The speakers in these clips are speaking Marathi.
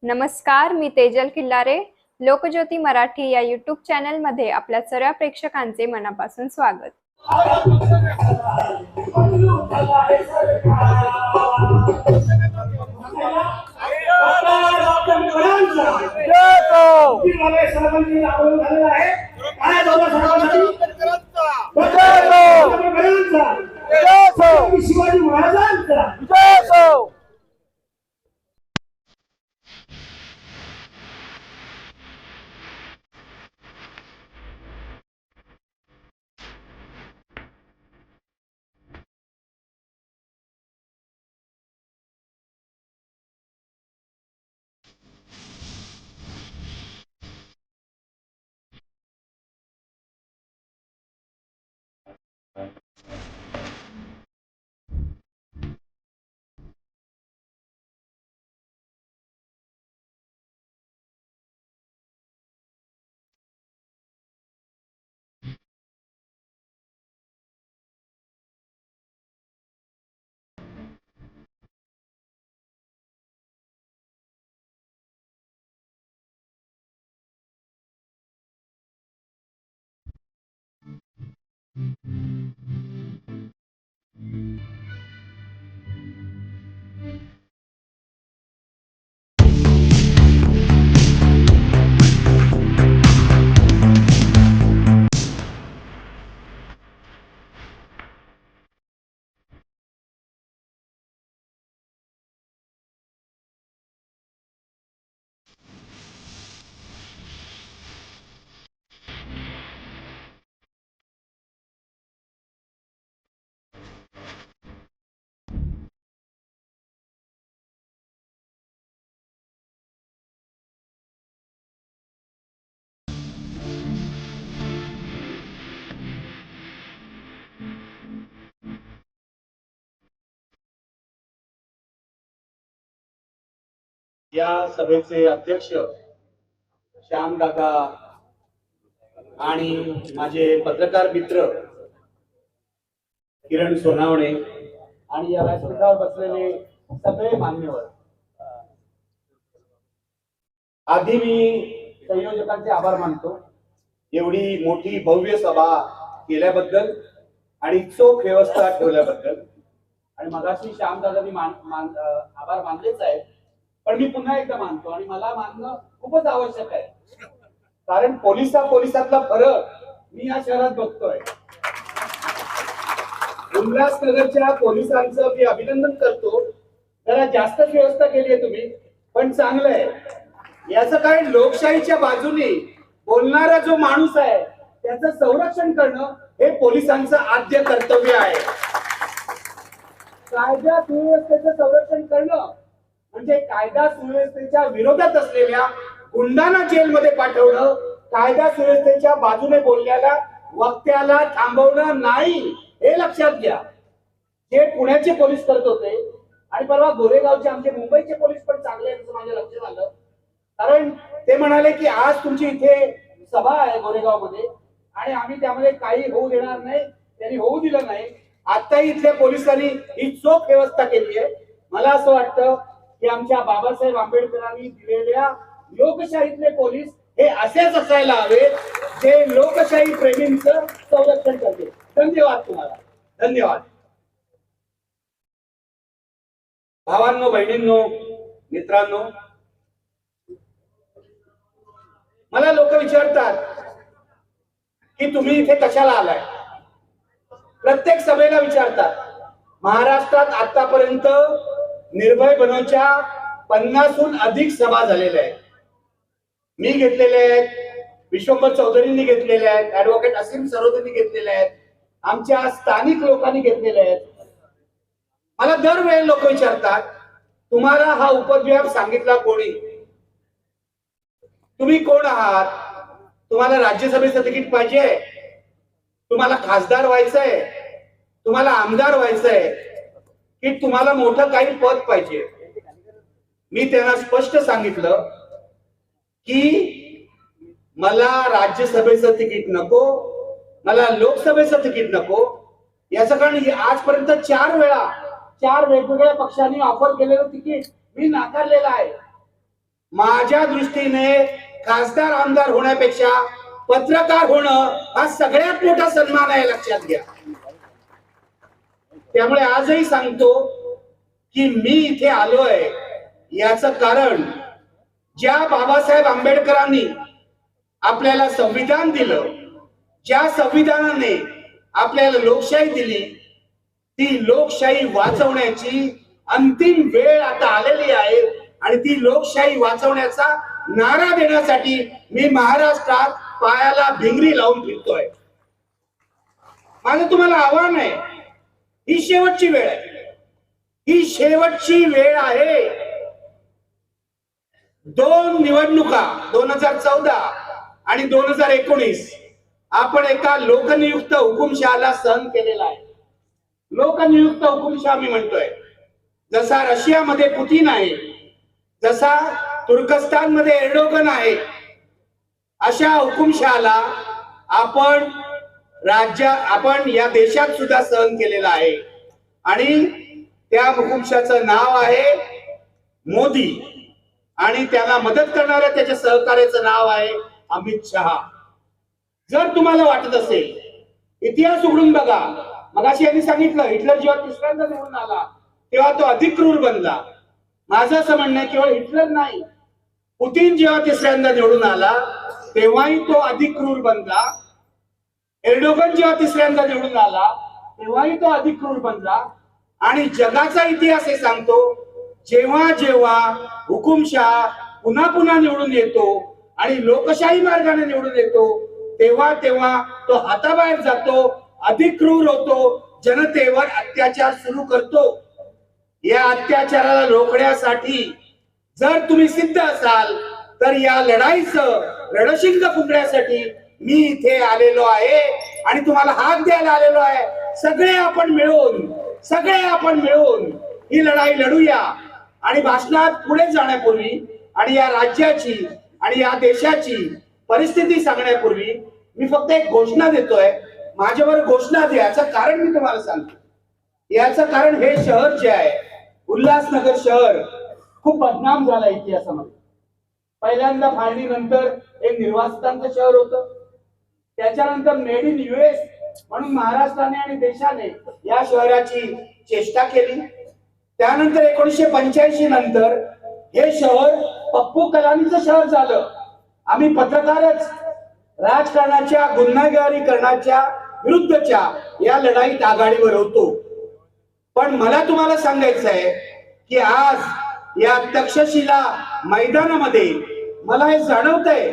नमस्कार, मी तेजल किल्लारे. लोकज्योती मराठी या यूट्यूब चॅनलमध्ये आपल्या सर्व प्रेक्षकांचे मनापासून स्वागत. शिवाजी महाराजांचा या सभेचे अध्यक्ष श्याम दादा आणि माझे पत्रकार मित्र किरण सोनावणे आणि या व्यासपीठावर बसलेले सगळे मान्यवर, आधी मी संयोजकांचे आभार मानतो. एवढी मोठी भव्य सभा केल्याबद्दल आणि चोख व्यवस्था ठेवल्याबद्दल. आणि मगाशी श्याम दादांनी आभार मानलेच आहेत, पण मी पुन्हा एकदा मानतो आणि मला मानणं खूपच आवश्यक आहे. कारण पोलिसातला फरक मी या शहरात बघतोय. उल्हासनगरच्या पोलिसांचं मी अभिनंदन करतो. जरा जास्त व्यवस्था केली आहे तुम्ही, पण चांगलं आहे. याचं काय, लोकशाहीच्या बाजूने बोलणारा जो माणूस आहे त्याचं संरक्षण करणं हे पोलिसांचं आद्य कर्तव्य आहे. कायदा सुव्यवस्थेचं संरक्षण करणं म्हणजे कायदा सुव्यवस्थेच्या विरोधात असलेल्या गुंडांना जेलमध्ये पाठवणं, कायदा सुव्यवस्थेच्या बाजूने बोलण्याला वक्त्याला थांबवणं नाही, हे लक्षात घ्या. जे पुण्याचे पोलीस करत होते आणि परवा गोरेगावचे आमचे मुंबईचे पोलीस पण चांगले आहेत असं माझ्या लक्षात आलं. कारण ते म्हणाले की आज तुमची इथे सभा आहे गोरेगावमध्ये आणि आम्ही त्यामध्ये काही होऊ देणार नाही. त्यांनी होऊ दिलं नाही. आताही इथल्या पोलिसांनी ही चोख व्यवस्था केली आहे. मला असं वाटतं की आमच्या बाबासाहेब आंबेडकरांनी दिलेल्या लोकशाहीतले पोलीस हे असेच असायला हवे, जे लोकशाही प्रेमींचं संरक्षण करते. धन्यवाद तुम्हाला. धन्यवाद. भावांनो, बहिणींनो, मित्रांनो, मला लोक विचारतात की तुम्ही इथे कशाला आलाय. प्रत्येक सभेला विचारतात. महाराष्ट्रात आतापर्यंत निर्भय बनवच्या 50हून अधिक सभा झालेल्या आहेत. मी घेतलेल्या आहेत, विश्वंभर चौधरींनी घेतलेल्या आहेत, ऍडव्होकेट असीम सरोदेंनी घेतलेल्या आहेत, आमच्या स्थानिक लोकांनी घेतलेल्या आहेत. मला दरवेळी लोक विचारतात, तुम्हाला हा उपद्व्याप सांगितला कोणी? तुम्ही कोण आहात? तुम्हाला राज्यसभेचं तिकीट पाहिजे? तुम्हाला खासदार व्हायचंय? तुम्हाला आमदार व्हायचंय? की तुम्हाला मोठं काही पद पाहिजे? मी त्यांना स्पष्ट सांगितलं की मला राज्यसभेचं तिकीट नको, मला लोकसभेचं तिकीट नको. याचं कारण आजपर्यंत 4 वेळा 4 वेगवेगळ्या पक्षांनी ऑफर केलेलं तिकीट मी नाकारलेलं आहे. माझ्या दृष्टीने खासदार आमदार होण्यापेक्षा पत्रकार होणं हा सगळ्यात मोठा सन्मान आहे, लक्षात घ्या. त्यामुळे आजही सांगतो की मी इथे आलोय याचं कारण ज्या बाबासाहेब आंबेडकरांनी आपल्याला संविधान दिलं, ज्या संविधानाने आपल्याला लोकशाही दिली, ती लोकशाही वाचवण्याची अंतिम वेळ आता आलेली आहे आणि ती लोकशाही वाचवण्याचा नारा देण्यासाठी मी महाराष्ट्रात पायाला भिंगरी लावून फिरतोय. माझं तुम्हाला आव्हान आहे, ही शेवटची वेळ आहे, ही शेवटची वेळ आहे. 2 निवडणुका 2014 आणि 2019 आपण एका लोकनियुक्त हुकुमशहाला सहन केलेला आहे. लोकनियुक्त हुकुमशाह मी म्हणतोय, जसा रशियामध्ये पुतीन आहे, जसा तुर्कस्तानमध्ये एर्डोगन आहे, अशा हुकुमशहाला आपण या देशात सुद्धा सहन केलेला आहे. आणि त्या हुकुमशाचं नाव आहे मोदी आणि त्याला मदत करणाऱ्या त्याच्या सहकार्याचं नाव आहे अमित शहा. जर तुम्हाला वाटत असेल, इतिहास उघडून बघा. मगाशी यांनी सांगितलं, हिटलर जेव्हा तिसऱ्यांदा निवडून आला तेव्हा तो अधिक क्रूर बनला. माझं असं म्हणणं आहे, केवळ हिटलर नाही, पुतीन जेव्हा तिसऱ्यांदा निवडून आला तेव्हाही तो अधिक क्रूर बनला. एर्डोगन जेव्हा तिसऱ्यांदा निवडून आला तेव्हाही तो अधिक क्रूर बनला. आणि जगाचा इतिहास हे सांगतो, जेव्हा जेव्हा हुकुमशाह पुन्हा पुन्हा निवडून येतो आणि लोकशाही मार्गाने निवडून येतो तेव्हा तेव्हा तो हाताबाहेर जातो, अधिक क्रूर होतो, जनतेवर अत्याचार सुरू करतो. या अत्याचाराला रोखण्यासाठी जर तुम्ही सिद्ध असाल तर या लढाईचं रणशिंग फुंकण्यासाठी मी इथे आलेलो आहे आणि तुम्हाला हात द्यायला आलेलो आहे. सगळे आपण मिळून ही लढाई लढूया. आणि भाषणात पुढे जाण्यापूर्वी आणि या राज्याची आणि या देशाची परिस्थिती सांगण्यापूर्वी मी फक्त एक घोषणा देतोय. माझ्यावर घोषणा द्या. याचं कारण मी तुम्हाला सांगतो. याचं कारण हे शहर जे आहे, उल्हासनगर शहर, खूप बदनाम झालं इतिहासामध्ये. पहिल्यांदा फाळणीनंतर एक निर्वासितांचं शहर होतं, त्याच्यानंतर मेड इन US म्हणून महाराष्ट्राने आणि देशाने या शहराची चेष्टा केली. त्यानंतर 1985 नंतर हे शहर पप्पू कलानीचं शहर झालं. आम्ही पत्रकारच राजकारणाच्या गुन्हेगारीकरणाच्या विरुद्धच्या या लढाईत आघाडीवर होतो. पण मला तुम्हाला सांगायचं आहे की आज या तक्षशिला मैदानामध्ये मला हे जाणवतंय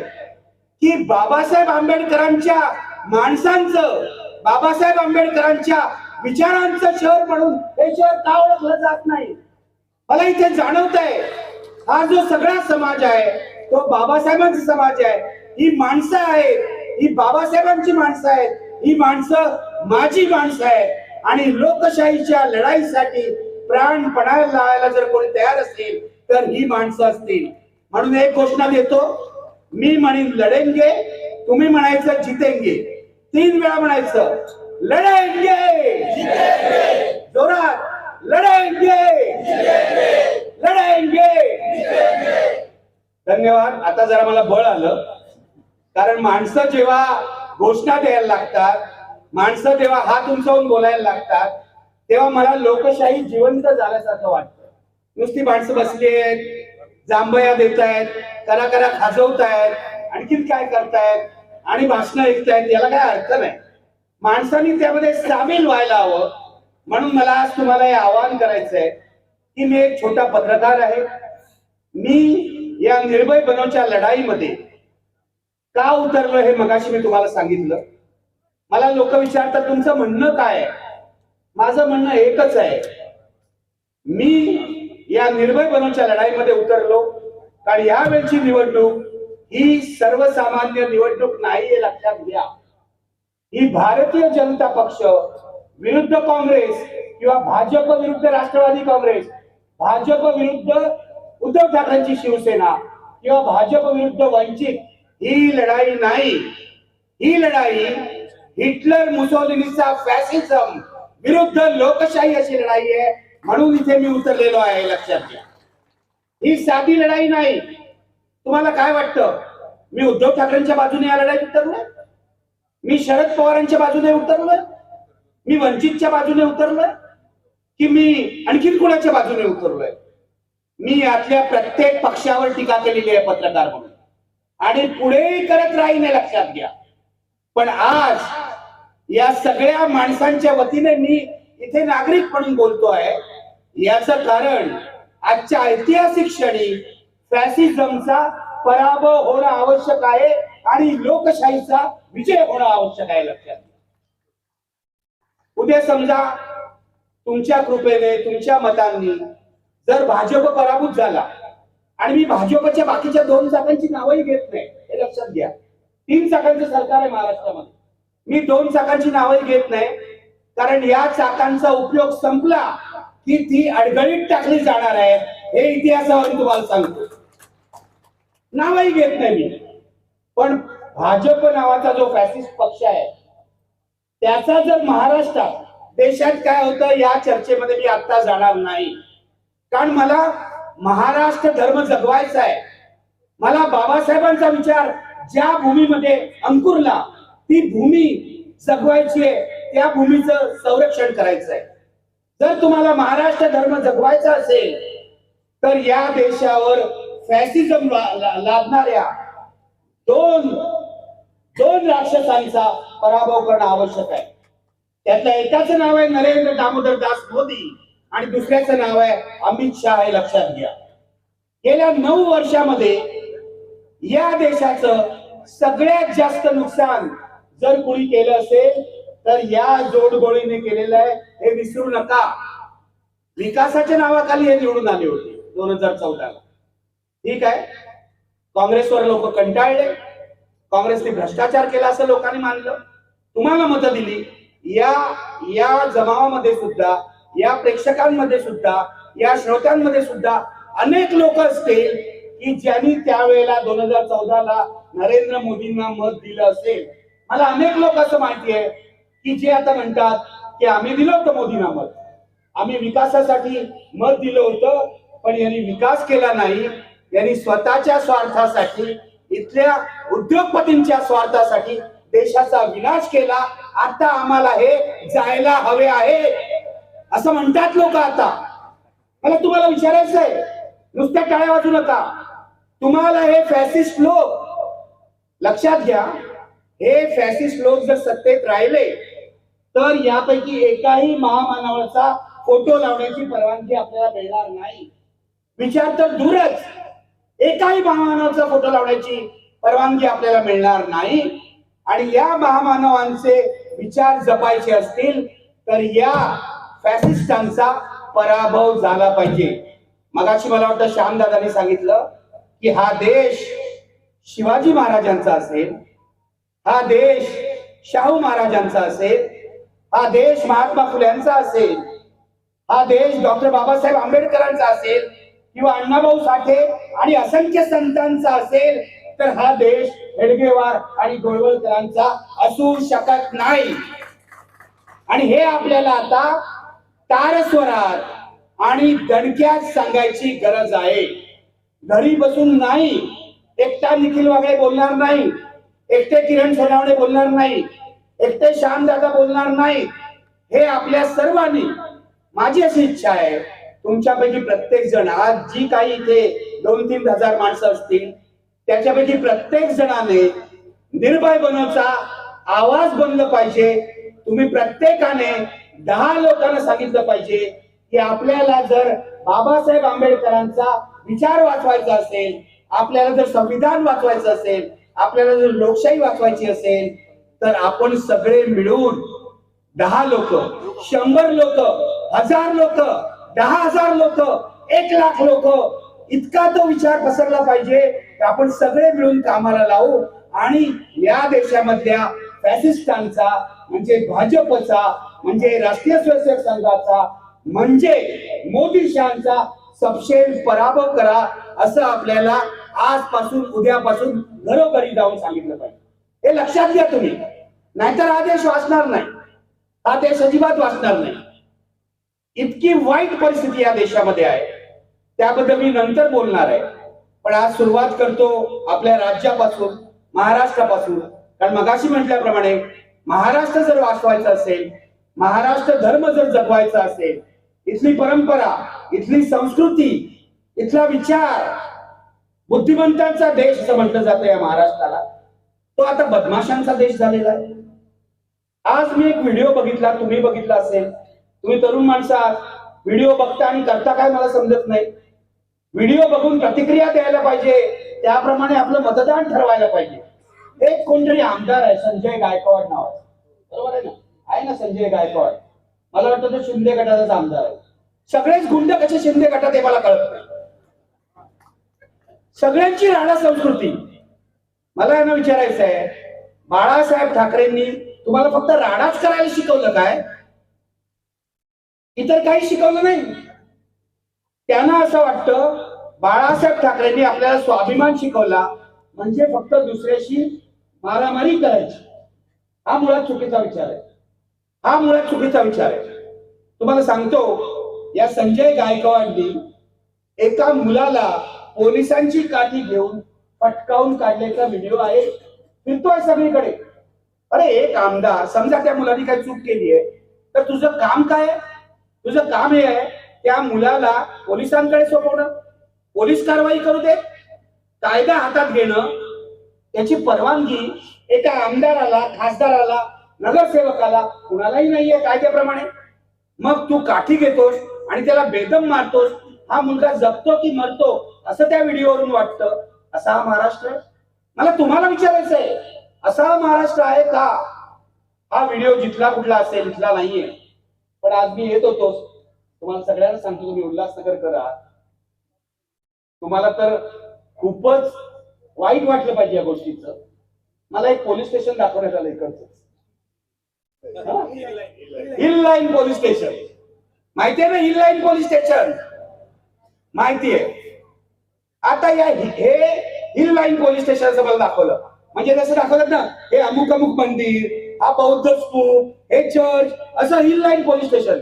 की बाबासाहेब आंबेडकरांच्या माणसांचं, बाबासाहेब आंबेडकरांच्या विचारांचं शहर म्हणून हे शहर का ओळखलं जात नाही. मला इथे जाणवतंय हा जो सगळा समाज आहे तो बाबासाहेबांचा समाज आहे. ही माणसं आहेत, ही बाबासाहेबांची माणसं आहेत, ही माणसं माझी माणसं आहेत. आणि लोकशाहीच्या लढाईसाठी प्राण पणाला लावायला जर कोणी तयार असेल तर ही माणसं असतील. म्हणून एक घोषणा देतो, मी म्हणेन लढेंगे, तुम्ही म्हणायचं जितेंगे. 3 वेळा म्हणायचं, लढेंगे, जोरात लढेंगे, लढेंगे. धन्यवाद. आता जरा मला बळ आलं, कारण माणसं जेव्हा घोषणा द्यायला लागतात, माणसं जेव्हा हात उंचावून बोलायला लागतात, तेव्हा मला लोकशाही जिवंत झाल्यासारखं वाटतं. नुसती माणसं बसली आहेत, जांभया देत आहेत, करा करा खाजवतायत, आणखीन काय करतायत आणि भाषणं ऐकतायत, याला काय अर्थ नाही. माणसांनी त्यामध्ये सामील व्हायला हवं. म्हणून मला आज तुम्हाला हे आवाहन करायचंय की मी एक छोटा पत्रकार आहे. मी या निर्भय बनवच्या लढाईमध्ये का उतरलो हे मगाशी मी तुम्हाला सांगितलं. मला लोक विचारतात तुमचं म्हणणं काय आहे. माझं म्हणणं एकच आहे, मी या निर्भय बनवच्या लढाईमध्ये उतरलो कारण यावेळची निवडणूक ही सर्वसामान्य निवडणूक नाही हे लक्षात घ्या. ही भारतीय जनता पक्ष विरुद्ध काँग्रेस किंवा भाजप विरुद्ध राष्ट्रवादी काँग्रेस, भाजप विरुद्ध उद्धव ठाकरेंची शिवसेना किंवा भाजप विरुद्ध वंचित ही लढाई नाही. ही लढाई हिटलर मुसोलिनीचा फॅसिझम विरुद्ध लोकशाही अशी लढाई आहे. म्हणून इथे मी उतरलेलो आहे, लक्षात घ्या. ही साधी लढाई नाही. तुम्हाला काय वाटतं, मी उद्धव ठाकरेंच्या बाजूने या लढाईत उतरलोय? मी शरद पवारांच्या बाजूने उतरलोय? मी वंचितच्या बाजूने उतरलोय? की मी आणखीन कुणाच्या बाजूने उतरलोय? मी यातल्या प्रत्येक पक्षावर टीका केलेली आहे पत्रकार म्हणून, आणि पुढेही करत राहीन हे लक्षात घ्या. पण आज या सगळ्या माणसांच्या वतीने मी इथे नागरिक म्हणून बोलतो आहे. याचं कारण आजच्या ऐतिहासिक क्षणी फॅसिझमचा पराभव होणं आवश्यक आहे आणि लोकशाहीचा विजय होणं आवश्यक आहे. लक्षात घ्या. उद्या समजा तुमच्या कृपेने, तुमच्या मतांनी जर भाजप पराभूत झाला, आणि मी भाजपच्या बाकीच्या 2 चाकांची नावही घेत नाही, हे लक्षात घ्या. 3 चाकांचं सरकार आहे महाराष्ट्रामध्ये. मी 2 चाकांची नावही घेत नाही, कारण या चाकांचा उपयोग संपला की ती अडगळीत टाकली जाणार आहे, हे इतिहासावरून तुम्हाला सांगतो. नावही घेत नाही मी. पण भाजप नावाचा जो फॅसिस्ट पक्ष आहे, त्याचा जर महाराष्ट्रात, देशात काय होतं या चर्चेमध्ये मी आता जाणार नाही. कारण मला महाराष्ट्र धर्म जगवायचा आहे. मला बाबासाहेबांचा विचार ज्या भूमीमध्ये अंकुरला ती भूमी जगवायची आहे, त्या भूमीचं संरक्षण करायचं आहे. जर तुम्हाला महाराष्ट्र धर्म जगवायचा असेल तर या देशावर फॅसिझम लादणाऱ्या दोन राक्षसांचा पराभव करणं आवश्यक आहे. त्यातल्या एकाचं नाव आहे नरेंद्र दामोदर दास मोदी आणि दुसऱ्याचं नाव आहे अमित शहा, हे लक्षात घ्या. गेल्या 9 वर्षामध्ये या देशाचं सगळ्यात जास्त नुकसान जर कोणी केलं असेल तर या जोडगोळीने केलेलं आहे, हे विसरू नका. विकासाच्या नावाखाली हे निवडून आले होते 2014ला. ठीक आहे, काँग्रेसवर लोक कंटाळले, काँग्रेसने भ्रष्टाचार केला असं लोकांनी मानलं, तुम्हाला मतं दिली. या जमावामध्ये सुद्धा, या प्रेक्षकांमध्ये सुद्धा, या श्रोत्यांमध्ये सुद्धा अनेक लोक असतील की ज्यांनी त्यावेळेला 2014ला नरेंद्र मोदींना मत दिलं असेल. मला अनेक लोक असं माहिती आहे की जे आता म्हणतात की आम्ही दिलं होतं मोदींना मत, आम्ही विकासासाठी मत दिलं होतं, पण यांनी विकास केला नाही, यांनी स्वतःच्या स्वार्थासाठी, इथल्या उद्योगपतींच्या स्वार्थासाठी देशाचा विनाश केला. आता आम्हाला हे जायला हवे आहे असं म्हणतात लोक. आता मला तुम्हाला विचारायचं आहे, नुसत्या टाळ्या वाजू नका. तुम्हाला हे फॅसिस्ट लोक, लक्षात घ्या, हे फॅसिस्ट लोक जर सत्तेत राहिले तर यापैकी एकाही महामानवाचा फोटो लावण्याची परवानगी आपल्याला मिळणार नाही. विचार तर दूरच, एकाही महामानवाचा फोटो लावण्याची परवानगी आपल्याला मिळणार नाही. आणि या महामानवांचे विचार जपायचे असतील तर या फॅसिस्टांचा पराभव झाला पाहिजे. मगाशी मला वाटतं श्यामदादांनी सांगितलं की हा देश शिवाजी महाराजांचा असेल, हा देश शाहू महाराजांचा असेल, हा देश महात्मा फुल्यांचा असेल, हा देश डॉक्टर बाबासाहेब आंबेडकरांचा असेल किंवा अण्णाभाऊ साठे आणि असंख्य संतांचा असेल, तर हा देश हेडगेवार आणि गोळवलकरांचा असू शकत नाही. आणि हे आपल्याला आता तारस्वरात आणि दणक्यात सांगायची गरज आहे. घरी बसून नाही. एकटा निखिल वागळे बोलणार नाही, एकटे किरण सोनावणे बोलणार नाही, एकटे श्यामदादा बोलणार नाही. हे आपल्या सर्वांनी, माझी अशी इच्छा आहे, तुमच्यापैकी प्रत्येक जण, आज जी काही इथे 2-3 हजार माणसं असतील त्याच्यापैकी प्रत्येक जणाने निर्भय बनवचा आवाज बनलं पाहिजे. तुम्ही प्रत्येकाने 10 लोकांना सांगितलं पाहिजे की आपल्याला जर बाबासाहेब आंबेडकरांचा विचार वाचवायचा असेल, आपल्याला जर संविधान वाचवायचं असेल, आपल्याला जर लोकशाही वाचवायची असेल, तर आपण सगळे मिळून 10 लोक, 100 लोक, 1000 लोक, 10,000 लोक, 1,00,000 लोक, इतका तो विचार पसरला पाहिजे की आपण सगळे मिळून कामाला लावू आणि या देशामधल्या फॅसिस्टांचा, म्हणजे भाजपचा, म्हणजे राष्ट्रीय स्वयंसेवक संघाचा, म्हणजे मोदी शहांचा सपशेल पराभव करा, असं आपल्याला आजपासून, उद्यापासून घरोघरी जाऊन सांगितलं पाहिजे. हे लक्षात घ्या तुम्ही, नाहीतर हा देश वाचणार नाही, हा देश अजिबात वाचणार नाही. इतकी वाईट परिस्थिती या देशामध्ये आहे, त्याबद्दल मी नंतर बोलणार आहे. पण आज सुरुवात करतो आपल्या राज्यापासून, महाराष्ट्रापासून. कारण मगाशी म्हटल्याप्रमाणे महाराष्ट्र जर वाचवायचं असेल, महाराष्ट्र धर्म जर जगवायचा असेल, इथली परंपरा, इथली संस्कृती, इथला विचार, बुद्धिमंतांचा देश असं म्हटलं जातं या महाराष्ट्राला, तो आता बदमाशांचा देश झालेला आहे. आज मी एक व्हिडिओ बघितला, तुम्ही बघितला असेल. तुम्ही तरुण माणसं आहात, व्हिडिओ बघता आणि करता काय मला समजत नाही. व्हिडिओ बघून प्रतिक्रिया द्यायला पाहिजे, त्याप्रमाणे आपलं मतदान ठरवायला पाहिजे. एक कोणतरी आमदार आहे, संजय गायकवाड नावाचा, बरोबर आहे ना? आहे ना संजय गायकवाड? मला वाटतं तो शिंदे गटाचाच आमदार आहे. सगळेच गुंड कसे शिंदे गटात हे मला कळत नाही. सगळ्यांची राणा संस्कृती. मला यांना विचारायचं आहे, बाळासाहेब ठाकरेंनी तुम्हाला फक्त राणाच करायला शिकवलं काय? इतर काही शिकवलं नाही. त्यांना असं वाटतं बाळासाहेब ठाकरेंनी आपल्याला स्वाभिमान शिकवला म्हणजे फक्त दुसऱ्याशी मारामारी करायची. हा मुळात चुकीचा विचार आहे. हा मुळात चुकीचा विचार आहे. तुम्हाला सांगतो, या संजय गायकवाडनी एका मुलाला पोलिसांची काठी घेऊन पटकावून काढल्याचा व्हिडिओ आहे, फिरतोय सगळीकडे. अरे एक आमदार, समजा त्या मुलाने काही चूक केली आहे, तर तुझं काम काय आहे? तुझं काम हे आहे त्या मुलाला पोलिसांकडे सोपवणं, पोलीस कारवाई करू दे, कायदा हातात घेणं. त्याची परवानगी एका आमदाराला, खासदाराला, नगरसेवकाला कुणालाही नाहीये कायद्याप्रमाणे. मग तू काठी घेतोस आणि त्याला बेदम मारतोस. हा मुलगा जगतो की मरतो असं त्या व्हिडिओवरून वाटतं. असा हा महाराष्ट्र? मला तुम्हाला विचारायचं आहे, असा हा महाराष्ट्र आहे का? हा व्हिडिओ जिथला कुठला असेल, इथला नाहीये. पण आज मी येत होतो, तुम्हाला सगळ्यांना सांगतो, तुम्ही उल्हासनगर करा. तुम्हाला तर खूपच वाईट वाटलं पाहिजे या गोष्टीचं. मला एक पोलीस स्टेशन दाखवण्यात आलं इकडचं, हिल लाईन पोलीस स्टेशन. माहितीये ना हिल लाईन पोलीस स्टेशन? माहितीये. आता या हे हिल लाईन पोलीस स्टेशनचं मला दाखवलं, म्हणजे जसं दाखवलं ना, हे अमुक अमुक मंदिर, हा बौद्ध स्तूप, हे चर्च, असं हिल लाईन पोलीस स्टेशन.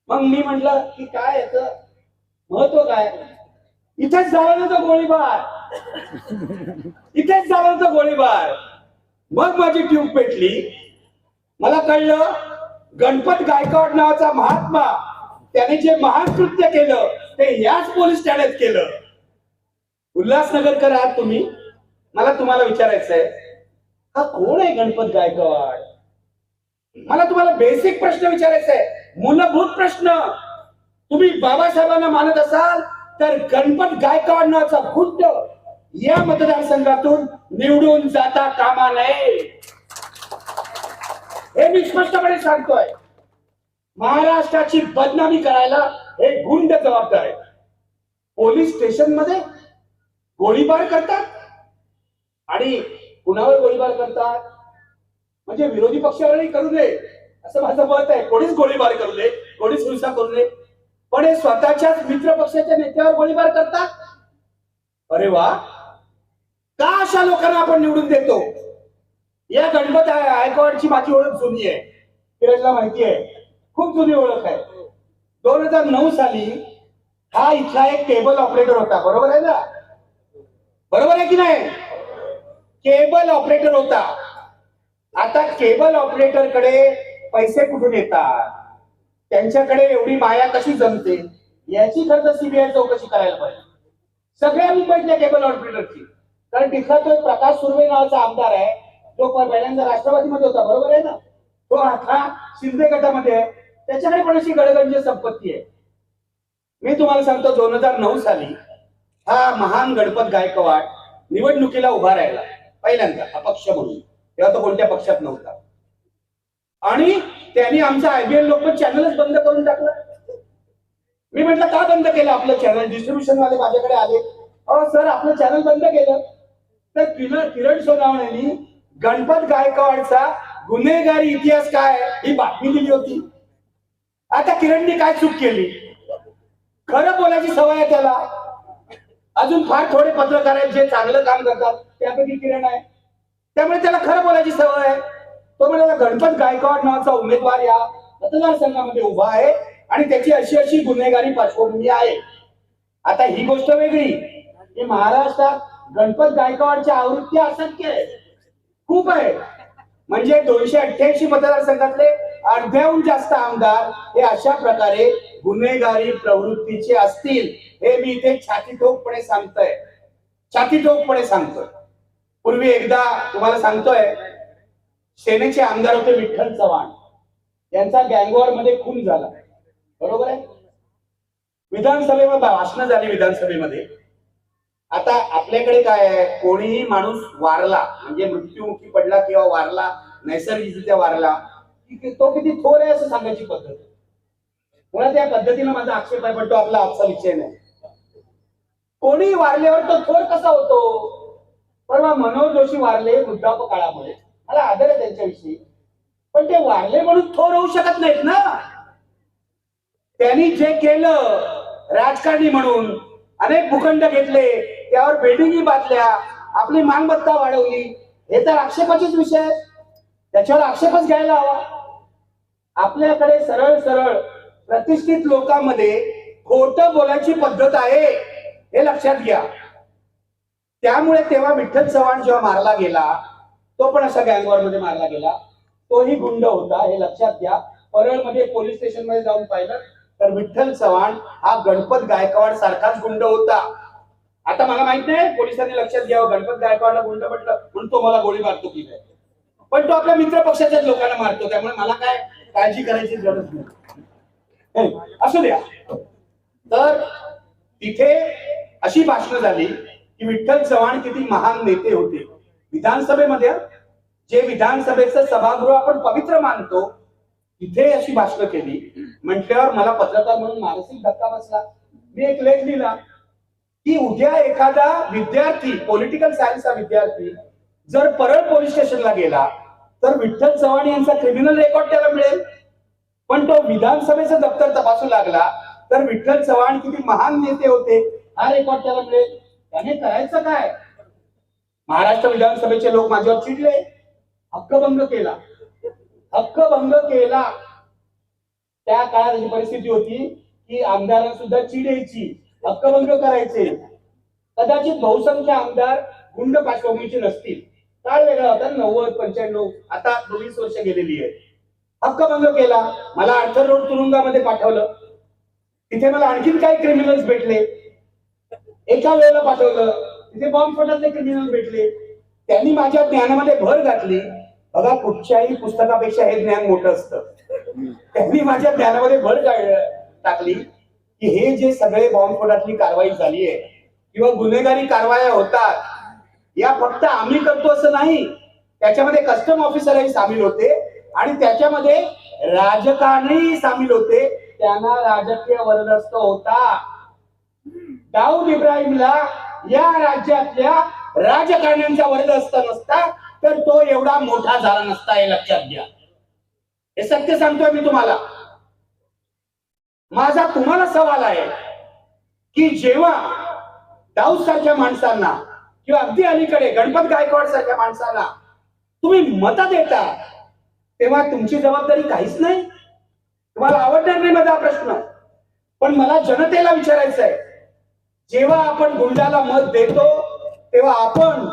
मग मी म्हटलं की काय याचं महत्व काय? इथेच झाला ना तो गोळीबार, इथेच झाला तो गोळीबार. मग माझी ट्यूब पेटली. मला कळलं गणपत गायकवाड नावाचा महात्मा, त्याने जे महान कृत्य केलं ते याच पोलीस ठाण्यात केलं. उल्हासनगरकर आहात तुम्ही, मला तुम्हाला विचारायचंय, हा कोण आहे गणपत गायकवाड? मला तुम्हाला बेसिक प्रश्न विचारायचा आहे, मूलभूत प्रश्न. तुम्ही बाबासाहेबांना मानत असाल तर गणपत गायकवाड नावाचा गुंड या मतदारसंघातून निवडून जाता कामा नये. हे मी स्पष्टपणे सांगतोय. महाराष्ट्राची बदनामी करायला हे गुंड जबाबदार आहे. पोलीस स्टेशन मध्ये गोळीबार करतात आणि कुणावर गोळीबार करतात? म्हणजे विरोधी पक्षावरही करू नये असं माझं मत आहे. कोणीच गोळीबार करू नये, कोणीच हिंसा करू नये, पण हे स्वतःच्याच मित्र पक्षाच्या नेत्यावर गोळीबार करतात. अरे वा, का अशा लोकांना आपण निवडून देतो? या गणपत गायकवाडची माझी ओळख जुनी आहे, किरणला माहिती आहे, खूप जुनी ओळख आहे. 2009 साली हा इथला एक केबल ऑपरेटर होता, बरोबर आहे ना? बरोबर आहे की नाही? केबल ऑपरेटर होता. आता केबल ऑपरेटर कडे पैसे कुठून येतात, त्यांच्याकडे एवढी माया कशी जमते, याची खरं तर सीबीआय चौकशी करायला पाहिजे, सगळ्या मुंबईतल्या केबल ऑपरेटरची. कारण तिथला तो प्रकाश सुर्वे नावाचा आमदार आहे, जो पहिल्यांदा राष्ट्रवादीमध्ये होता, बरोबर आहे ना? तो आता शिंदे गटामध्ये आहे, त्याच्याकडे पण अशी गडगंज संपत्ती आहे. मी तुम्हाला सांगतो, 2009 साली हा महान गणपत गायकवाड निवडणुकीला उभा राहिला पहिल्यांदा अपक्ष म्हणून. तेव्हा तो कोणत्या पक्षात नव्हता, आणि त्यांनी आमचा आयबीएल लोकमत चॅनलच बंद करून टाकलं. मी म्हटलं का बंद केलं आपलं चॅनल? डिस्ट्रीब्युशन वाले माझ्याकडे आले, अहो सर आपलं चॅनल बंद केलं. तर किरण सोनावणेनी गणपत गायकवाडचा गुन्हेगारी इतिहास काय ही बातमी दिली होती. आता किरणनी काय चूक केली? खरं बोलायची सवय आहे त्याला. अजून फार थोडे पत्रकार आहेत जे चांगलं काम करतात, त्यापैकी किरण आहे. त्यामुळे त्याला खरं बोलायची सवय आहे. तो म्हणाला गणपत गायकवाड नावाचा उमेदवार या मतदारसंघामध्ये उभा आहे आणि त्याची अशी अशी गुन्हेगारी पार्श्वभूमी आहे. आता ही गोष्ट वेगळी, की महाराष्ट्रात गणपत गायकवाडच्या आवृत्ती असंख्य आहे, खूप आहे. म्हणजे 288 मतदारसंघातले अर्ध्याहून जास्त आमदार हे अशा प्रकारे गुन्हेगारी प्रवृत्तीचे असतील, हे मी इथे छातीठोकपणे सांगतोय, छातीठोकपणे सांगतोय. पूर्वी एकदा तुम्हाला सांगतोय, सेनेचे आमदार होते विठ्ठल चव्हाण, यांचा गँगवॉर मध्ये खून झाला, बरोबर आहे. विधानसभेमध्ये भाषणं झाली विधानसभेमध्ये. आता आपल्याकडे काय आहे, कोणीही माणूस वारला म्हणजे मृत्युमुखी पडला किंवा वारला, नैसर्गिकरित्या वारला, की तो किती थोर आहे असं सांगायची पद्धत. मुळात या पद्धतीनं माझा आक्षेप आहे, पण तो आपला आपसा विषय नाही. कोणी वारल्यावर तो थोर कसा होतो. परवा मनोहर जोशी वारले वृद्धापकाळामुळे, मला आदर आहे त्यांच्याविषयी, पण ते वारले म्हणून थोर होऊ शकत नाहीत ना. त्यांनी जे केलं राजकारणी म्हणून, अनेक भूखंड घेतले, त्यावर बिल्डिंगी बांधल्या, आपली मालमत्ता वाढवली, हे तर आक्षेपाचेच विषय आहे, त्याच्यावर आक्षेपच घ्यायला हवा. आपल्याकडे सरळ सरळ प्रतिष्ठित लोकांमध्ये खोटं बोलायची पद्धत आहे, हे लक्षात घ्या. त्यामुळे तेव्हा विठ्ठल चव्हाण जेव्हा मारला गेला, तो पण अशा गँगवॉर मध्ये मारला गेला, तोही गुंड होता, हे लक्षात घ्या. परळमध्ये पोलीस स्टेशन मध्ये जाऊन पाहिलं तर विठ्ठल चव्हाण हा गणपत गायकवाड सारखाच गुंड होता. आता मला माहित नाही पोलिसांनी लक्षात घ्यावं, गणपत गायकवाडला गुंड म्हटलं म्हणून तो मला गोळी मारतो की नाही, पण तो आपल्या मित्र पक्षाच्याच लोकांना मारतो, त्यामुळे मला काय काळजी करायची गरज नाही. असू द्या. तर तिथे अशी भाषणं झाली की विठ्ठल चव्हाण किती महान नेते होते. विधानसभेमध्ये, जे विधानसभेचं सभागृह आपण पवित्र मानतो, तिथे अशी भाषणं केली म्हटल्यावर मला पत्रकार म्हणून मानसिक धक्का बसला. मी एक लेख लिहिला की उद्या एखादा विद्यार्थी, पॉलिटिकल सायन्सचा विद्यार्थी जर परळ पोलीस स्टेशनला गेला तर विठ्ठल चव्हाण यांचा क्रिमिनल रेकॉर्ड त्याला मिळेल, पण तो विधानसभेचं दप्तर तपासू लागला तर विठ्ठल चव्हाण किती महान नेते होते हा रेकॉर्ड त्याला मिळेल. त्याने करायचं काय. महाराष्ट्र विधानसभेचे लोक माझ्यावर चिडले, हक्कभंग केला, हक्कभंग केला. त्या काळात अशी परिस्थिती होती की आमदारांना सुद्धा चिड यायची, हक्कभंग करायचे. कदाचित बहुसंख्य आमदार गुंड पार्श्वभूमीचे नसतील, काळ वेगळा होता, 90-95, आता 20 वर्ष गेलेली आहे. हक्कभंग केला, मला आर्थर रोड तुरुंगामध्ये पाठवलं, तिथे मला आणखीन काही क्रिमिनल्स भेटले. एका वेळेला पाठवलं, तिथे बॉम्बस्फोटातले क्रिमिनल भेटले. त्यांनी माझ्या ज्ञानामध्ये भर घातली. बघा, कुठच्याही पुस्तकापेक्षा हे ज्ञान मोठं असतं. त्यांनी माझ्या ज्ञानामध्ये भर टाकली की हे जे सगळे बॉम्बस्फोटातली कारवाई झाली आहे किंवा गुन्हेगारी कारवाया होतात, या फक्त आम्ही करतो असं नाही, त्याच्यामध्ये कस्टम ऑफिसरही सामील होते आणि त्याच्यामध्ये राजकारणी सामील होते. त्यांना राजकीय वरदहस्त होता. दाऊद इब्राहिमला या राज्यातल्या राजकारण्यांचा वरदहस्त नसता तर तो एवढा मोठा झाला नसता, हे लक्षात घ्या. हे सत्य सांगतोय मी तुम्हाला. माझा तुम्हाला सवाल आहे की जेव्हा दाऊद सारख्या माणसांना किंवा अगदी अलीकडे गणपत गायकवाड सारख्या माणसांना तुम्ही मत देता, तेव्हा तुमची जबाबदारी काहीच नाही. तुम्हाला आवडणार नाही माझा प्रश्न, पण मला जनतेला विचारायचं आहे, जेव्हा आपण गुंडाला मत देतो तेव्हा आपण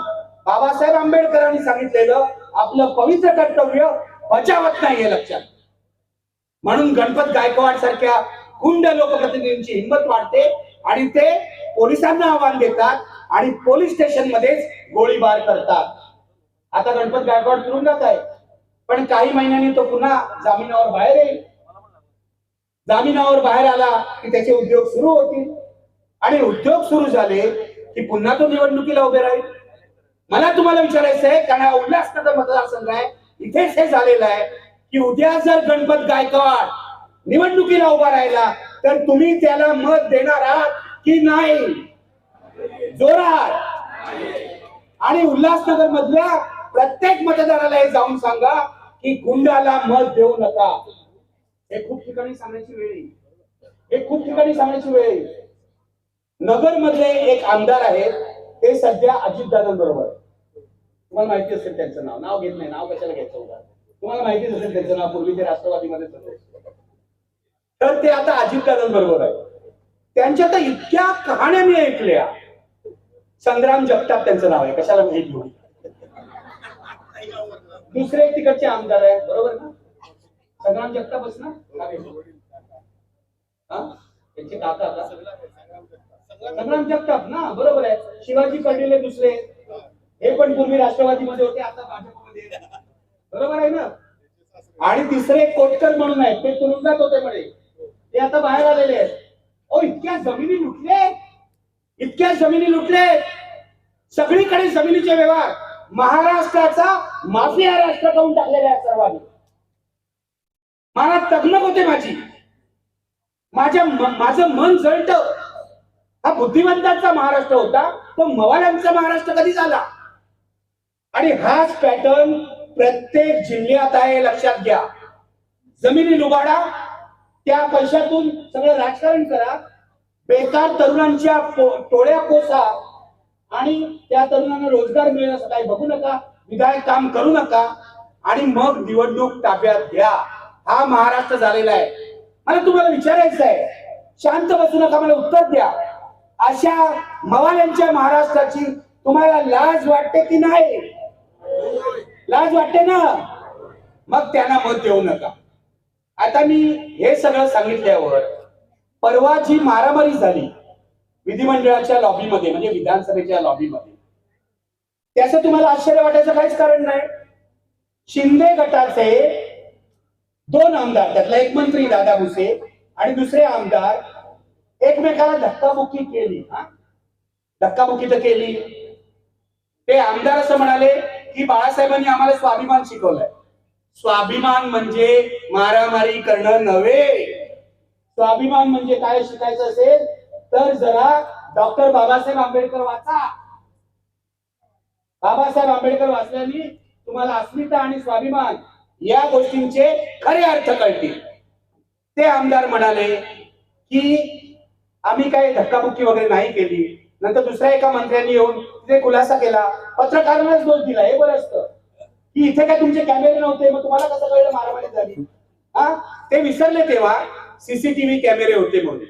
बाबासाहेब आंबेडकरांनी सांगितलेलं आपलं पवित्र कर्तव्य बजावत नाही, हे लक्षात. म्हणून गणपत गायकवाड सारख्या गुंड लोकप्रतिनिधींची हिंमत वाढते आणि ते पोलिसांना आव्हान देतात आणि पोलीस स्टेशन मध्येच गोळीबार करतात. आता गणपत गायकवाड तुरुंगात आहे, पण काही महिन्यांनी तो पुन्हा जामिनावर बाहेर येईल. जामिनावर बाहेर आला की त्याचे उद्योग सुरू होतील आणि उद्योग सुरू झाले की पुन्हा तो निवडणुकीला उभे राहील. मला तुम्हाला विचारायचं आहे, कारण हा उल्हासनगर मतदारसंघ आहे, इथेच हे झालेलं आहे की उद्या जर गणपत गायकवाड निवडणुकीला उभा राहिला तर तुम्ही त्याला मत देणार आहात की नाही? जोरात. आणि उल्हासनगर मधल्या प्रत्येक मतदाराला हे जाऊन सांगा की गुंडाला मत देऊ नका. हे खूप ठिकाणी सांगण्याची वेळ येईल, हे खूप ठिकाणी सांगण्याची वेळ येईल. नगर मधले एक आमदार आहेत, ते सध्या अजितदादांबरोबर. तुम्हाला माहिती असेल त्यांचं नाव, नाव घेत नाही, नाव कशाला घ्यायचं होतं, तुम्हाला माहितीच असेल त्यांचं नाव, पूर्वी ते राष्ट्रवादीमध्ये होते. तर ते आता अजितदादांबरोबर आहे. त्यांच्या तर इतक्या कहाण्या मी ऐकल्या संग्राम जगताप त्यांचं नाव आहे, कशाला माहित घेऊ. दुसरे तिकडचे आमदार आहे, बरोबर ना? संग्राम जगतापच ना? त्यांचे काका का? संग्राम जगताप ना, बरोबर आहे. शिवाजी कर्डिले दुसरे, हे पण पूर्वी राष्ट्रवादीमध्ये होते, आता भाजपमध्ये, बरोबर आहे ना? आणि तिसरे कोटकर म्हणून आहेत, ते तुरुंगात होते म्हणे, ते आता बाहेर आलेले आहेत. इतक्या जमिनी लुटले, इतक्या जमिनी लुटले, सगळीकडे जमिनीचे व्यवहार. महाराष्ट्राचा माफिया राष्ट्र करून टाकलेला आहे सर्वांनी. मला तगमग होते माझी, माझं मन जळत. हा बुद्धिमंतांचा महाराष्ट्र होता, तो मवाल्यांचा महाराष्ट्र कधी झाला? आणि हाच पॅटर्न प्रत्येक जिल्ह्यात आहे, लक्षात घ्या. जमिनी लुबाडा, त्या पैशातून सगळं राजकारण करा, बेकार तरुणांच्या टोळ्या पोसा आणि त्या तरुणांना रोजगार मिळेल असं काही बघू नका, विधायक काम करू नका आणि मग निवडणूक ताब्यात घ्या. हा महाराष्ट्र झालेला आहे. मला तुम्हाला विचारायचं आहे, शांत बसू नका, मला उत्तर द्या. अशा मवाल्यांच्या महाराष्ट्राची तुम्हाला लाज वाटते की नाही? लाज वाटते ना? मग त्यांना मत देऊ नका. आता मी हे सगळं सांगितल्यावर परवा जी मारामारी झाली विधिमंडळाच्या लॉबीमध्ये, म्हणजे विधानसभेच्या लॉबीमध्ये, त्याचं तुम्हाला आश्चर्य वाटायचं काहीच कारण नाही. शिंदे गटाचे 2 आमदार, त्यातला एक मंत्री दादा भुसे आणि दुसरे आमदार एकमेकाला धक्काबुक्की केली. धक्काबुक्की तर केली. ते आमदार असं म्हणाले की बाळासाहेबांनी आम्हाला स्वाभिमान शिकवलंय. स्वाभिमान म्हणजे मारामारी करणं नव्हे. स्वाभिमान म्हणजे काय शिकायचं असेल तर जरा डॉक्टर बाबासाहेब आंबेडकर वाचा. बाबासाहेब आंबेडकर वाचल्याने तुम्हाला अस्मिता आणि स्वाभिमान या गोष्टींचे खरे अर्थ कळतील. ते आमदार म्हणाले की आम्ही काही धक्काबुक्की वगैरे नाही केली. नंतर दुसऱ्या एका मंत्र्यांनी येऊन तिथे खुलासा केला, पत्रकारांनाच दोष दिला. हे बरं असतं की इथे काय तुमचे कॅमेरे नव्हते, मग तुम्हाला कसं कळलं मारामारी झाली? ते विसरले तेव्हा सीसीटीव्ही कॅमेरे होते म्हणून.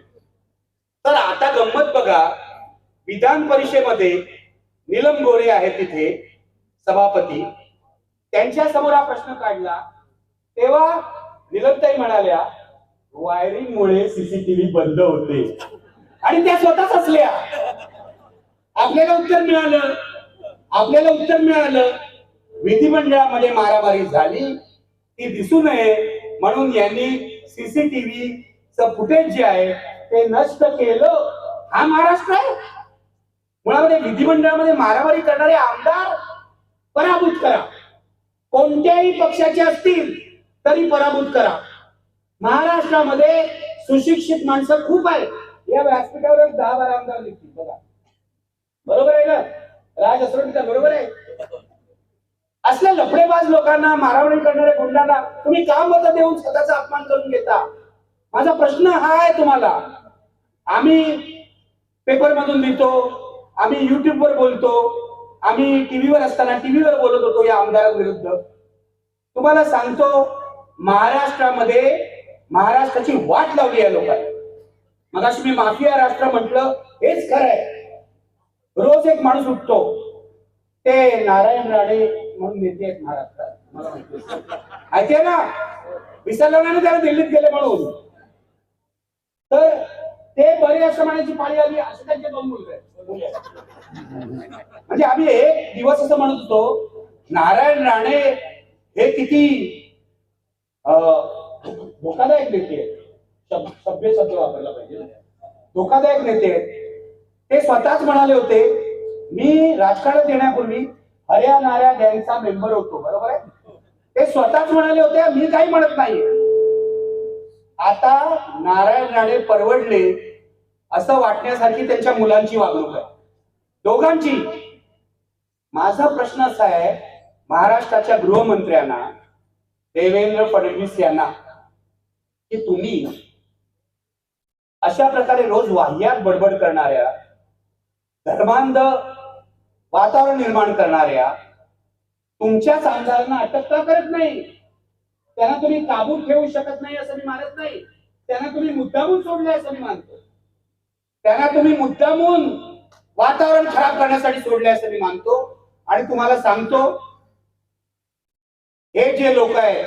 तर आता गंमत बघा, विधान परिषदेमध्ये नीलम गोरे आहेत तिथे सभापती, त्यांच्या समोर हा प्रश्न काढला तेव्हा नीलमताई म्हणाल्या वायरिंग मुळे सीसीटीव्ही बंद होते, आणि त्या स्वतःच हसल्या. आपल्याला उत्तर मिळालं विधिमंडळामध्ये मारामारी झाली ती दिसू नये म्हणून यांनी सीसीटीव्हीचं फुटेज जे आहे ते नष्ट केलं. हा महाराष्ट्र आहे. मुळामध्ये विधिमंडळामध्ये मारामारी करणारे आमदार पराभूत करा. कोणत्याही पक्षाचे असतील तरी पराभूत करा. महाराष्ट्रामध्ये सुशिक्षित माणसं खूप आहेत. या व्यासपीठावर 10-12 आमदार निघतील बघा. बरोबर आहे ना? राज असरोटीकर बरोबर आहे. असल्या लफडेबाज लोकांना, मारामारी करणाऱ्या गुंडांना तुम्ही का मत देऊन स्वतःचा अपमान करून घेता? माझा प्रश्न हा आहे तुम्हाला. आम्ही पेपर मधून लिहितो, आम्ही युट्यूबवर बोलतो, आम्ही टीव्हीवर असताना टीव्हीवर बोलत होतो या आमदारांविरुद्ध. तुम्हाला सांगतो, महाराष्ट्रामध्ये महाराष्ट्राची वाट लावली आहे लोकांनी. मगाशी मी माफिया राष्ट्र म्हटलं, हेच खरं आहे. रोज एक माणूस उठतो, ते नारायण राणे म्हणून नेते आहेत महाराष्ट्रात, मला माहिती आहे ना, विसरला नाही त्याला दिल्लीत गेले म्हणून. तर ते बरे असं म्हणायची पाळी आली, असे त्यांचे 2 मुलगे. म्हणजे आम्ही एक दिवस असं म्हणत होतो, नारायण राणे हे किती धोकादायक नेते आहेत. सभ्य शब्द वापरला पाहिजे. धोकादायक नेते आहेत. ते स्वतःच म्हणाले होते, मी राजकारणात येण्यापूर्वी हरियाणा गँगचा मेंबर होतो. बरोबर आहे. ते स्वतःच म्हणाले होते, मी काही म्हणत नाही. आता नारायण राणे परवडले असं वाटण्यासारखी त्यांच्या मुलांची वागणूक आहे, दोघांची. माझा प्रश्न असा आहे महाराष्ट्राच्या गृहमंत्र्यांना, देवेंद्र फडणवीस यांना, की तुम्ही अशा प्रकारे रोज वाह्यात बडबड करणाऱ्या, धर्मांध वातावरण निर्माण करणाऱ्या तुमच्याच आमदारांना अटक का करत नाही? त्यांना तुम्ही काबूत ठेवू शकत नाही असं मी मानत नाही. त्यांना तुम्ही मुद्दामून सोडले असं मी मानतो. त्यांना तुम्ही मुद्दामून वातावरण खराब करण्यासाठी सोडले असं मी मानतो. आणि तुम्हाला सांगतो, हे जे लोक आहेत,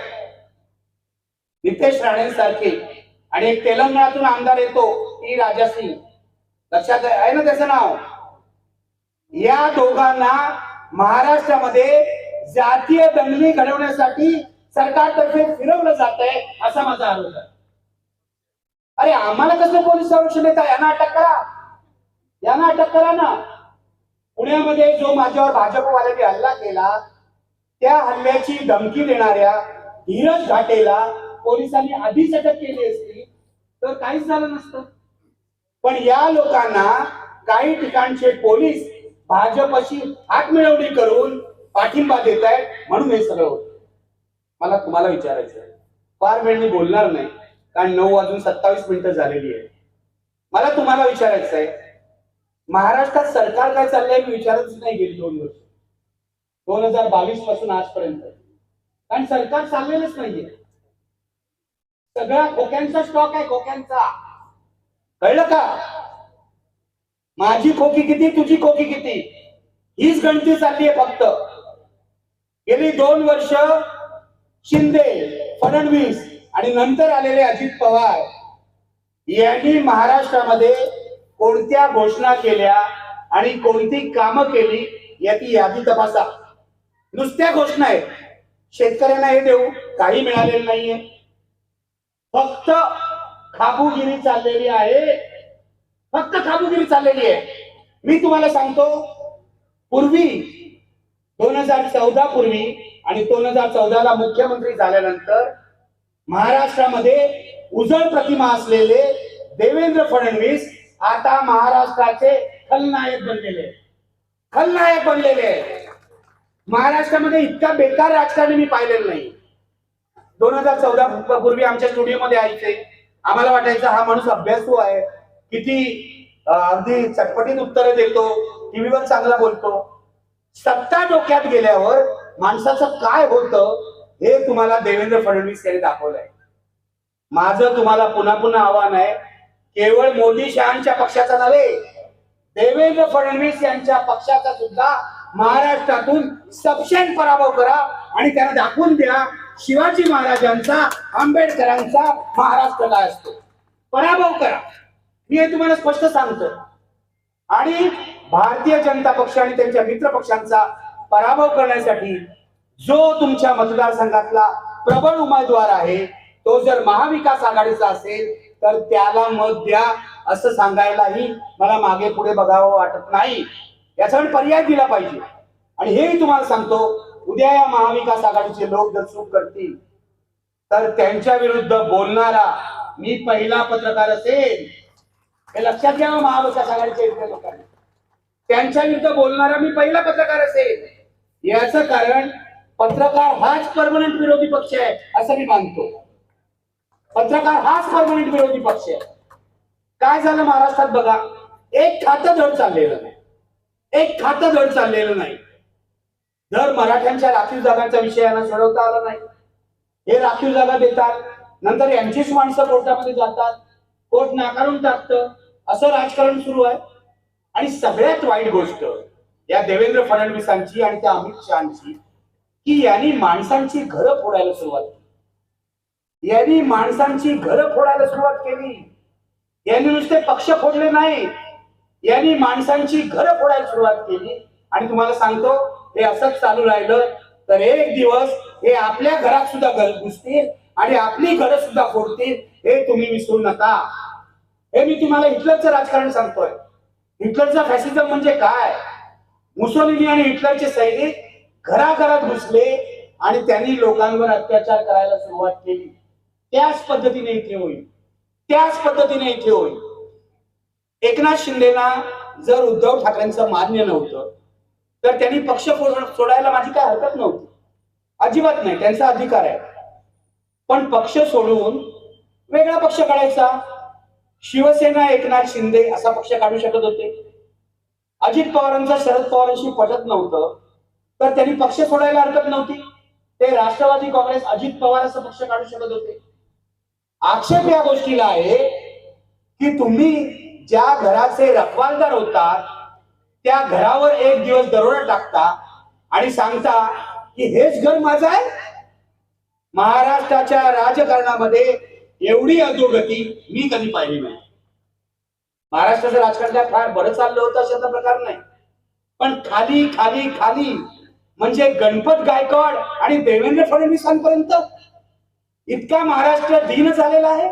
नितेश राणे सारखे आणि एक तेलंगणातून आमदार येतो ई राजा सिंग, लक्षात आहे ना त्याचं नाव, या दोघांना महाराष्ट्रामध्ये जातीय दंगली घडवण्यासाठी सरकारतर्फे फिरवलं जात आहे असा माझा आरोप आहे. अरे आम्हाला कसं पोलीस संरक्षण देता, यांना अटक करा, यांना अटक करा ना. पुण्यामध्ये जो माझ्यावर भाजपवाल्यांनी हल्ला केला, त्या हल्ल्याची धमकी देणाऱ्या धीरज घाटेला पोलिसांनी आधीच अटक केली असती तर काहीच झालं नसतं. पण या लोकांना काही ठिकाणचे पोलीस भाजपशी हात मिळवणी करून पाठिंबा देत आहेत, म्हणून हे सगळं होतं. मला तुम्हाला विचारायचं आहे, फार वेळ मी बोलणार नाही कारण 9:27 झालेली आहे. मला तुम्हाला विचारायचं आहे, महाराष्ट्रात सरकार काय चाललंय मी विचारतच नाही गेली 2 वर्ष, 2022 पासून आजपर्यंत, कारण सरकार चाललेलंच नाहीये. सगळा खोक्यांचा स्टॉक आहे, खोक्यांचा. कळलं का? माझी खोकी किती, तुझी खोकी किती, हीच गणती चालली आहे फक्त. गेली 2 वर्ष शिंदे, फडणवीस आणि नंतर आलेले अजित पवार यांनी महाराष्ट्रामध्ये कोणत्या घोषणा केल्या आणि कोणती कामं केली याची यादी तपासा. नुसत्या घोषणा आहेत. शेतकऱ्यांना हे देऊ, काही मिळालेलं नाहीये. फक्त खाबूगिरी चाललेली आहे, फक्त खाबूगिरी चाललेली आहे. मी तुम्हाला सांगतो, पूर्वी 2014 पूर्वी आणि 2014ला मुख्यमंत्री झाल्यानंतर महाराष्ट्रामध्ये उजळ प्रतिमा असलेले देवेंद्र फडणवीस आता महाराष्ट्राचे खलनायक बनलेले, खलनायक बनलेले. महाराष्ट्रामध्ये इतका बेकार राजकारण मी पाहिलेलं नाही. 2014 पूर्वी आमच्या स्टुडिओमध्ये यायचे, आम्हाला वाटायचं हा माणूस अभ्यासू आहे, किती अगदी चटपटीत उत्तरं देतो, टीव्हीवर चांगला बोलतो. सत्ता डोक्यात गेल्यावर माणसाचं काय होतं हे तुम्हाला देवेंद्र फडणवीस यांनी दाखवलंय. माझं तुम्हाला पुन्हा पुन्हा आव्हान आहे, केवळ मोदी शहांच्या पक्षाचा नव्हे, देवेंद्र फडणवीस यांच्या पक्षाचा सुद्धा महाराष्ट्रातून सपशेल पराभव करा आणि त्यांना दाखवून द्या शिवाजी महाराजांचा, आंबेडकरांचा महाराष्ट्र काय असतो. पराभव करा, मी हे तुम्हाला स्पष्ट सांगतो. आणि भारतीय जनता पक्ष आणि त्यांच्या मित्र पक्षांचा पराभव करण्यासाठी जो तुमच्या मतदारसंघातला प्रबळ उमेदवार आहे तो जर महाविकास आघाडीचा असेल तर त्याला मत द्या असं सांगायलाही मला मागे पुढे बघावं वाटत नाही. याच्यावर पर्याय दिला पाहिजे. आणि हेही तुम्हाला सांगतो, उद्या या महाविकास आघाडीचे लोक जर चूक करतील तर त्यांच्या विरुद्ध बोलणारा मी पहिला पत्रकार असेल, हे लक्षात घ्या. महाविकास आघाडीचे लोकांनी त्यांच्या विरुद्ध बोलणारा मी पहिला पत्रकार असेल. याचं कारण पत्रकार हाच परमनंट विरोधी पक्ष आहे असं मी मानतो. पत्रकार हाच परमनंट विरोधी पक्ष आहे. काय झालं महाराष्ट्रात बघा, एक खातं धड चाललेलं नाही, एक खातं धड चाललेलं नाही. जर मराठ्यांच्या राखीव जागांचा विषय यांना सोडवता आला नाही, हे राखीव जागा देतात, नंतर यांचीच माणसं कोर्टामध्ये जातात, कोर्ट नाकारून टाकतं, असं राजकारण सुरू आहे. आणि सगळ्यात वाईट गोष्ट या देवेंद्र फडणवीसांची आणि त्या अमित शहाची की यांनी माणसांची घरं फोडायला सुरुवात केली. यांनी माणसांची घरं फोडायला सुरुवात केली. यांनी नुसते पक्ष फोडले नाही, यांनी माणसांची घरं फोडायला सुरुवात केली. आणि तुम्हाला सांगतो, हे असंच चालू राहिलं तर एक दिवस हे आपल्या घरात सुद्धा घुसतील आणि आपली घरं सुद्धा फोडतील, हे तुम्ही विसरू नका. हे मी तुम्हाला हिटलरचं राजकारण सांगतोय. हिटलरचा फॅसिझम म्हणजे काय? मुसोलिनी आणि हिटलरचे सैनिक घराघरात घुसले आणि त्यांनी लोकांवर अत्याचार करायला सुरुवात केली. त्याच पद्धतीने इथे होईल, त्याच पद्धतीने इथे होईल. एकनाथ शिंदेना जर उद्धव ठाकरेंचं मान्य नव्हतं तर त्यांनी पक्ष सोडायला माझी काय हरकत नव्हती, अजिबात नाही, त्यांचा अधिकार आहे. पण पक्ष सोडून वेगळा पक्ष काढायचा. शिवसेना एकनाथ शिंदे असा पक्ष काढू शकत होते. अजित पवारांचा शरद पवारांशी पटत नव्हतं तर त्यांनी पक्ष सोडायला हरकत नव्हती. ते राष्ट्रवादी काँग्रेस अजित पवार असा पक्ष काढू शकत होते. आक्षेप या गोष्टीला आहे की तुम्ही ज्या घराचे रखवालदार होतात त्या घरावर एक दिवस दरोडा टाकता आणि सांगता की हेच घर माझं आहे. महाराष्ट्राच्या राजकारणामध्ये एवढी अधोगती मी कधी पाहिली नाही. महाराष्ट्राचं राजकारण फार बरं चाललं होतं अशाचा प्रकार नाही, पण खाली खाली खाली म्हणजे गणपत गायकवाड आणि देवेंद्र फडणवीसांपर्यंत इतका महाराष्ट्र दीन झालेला आहे,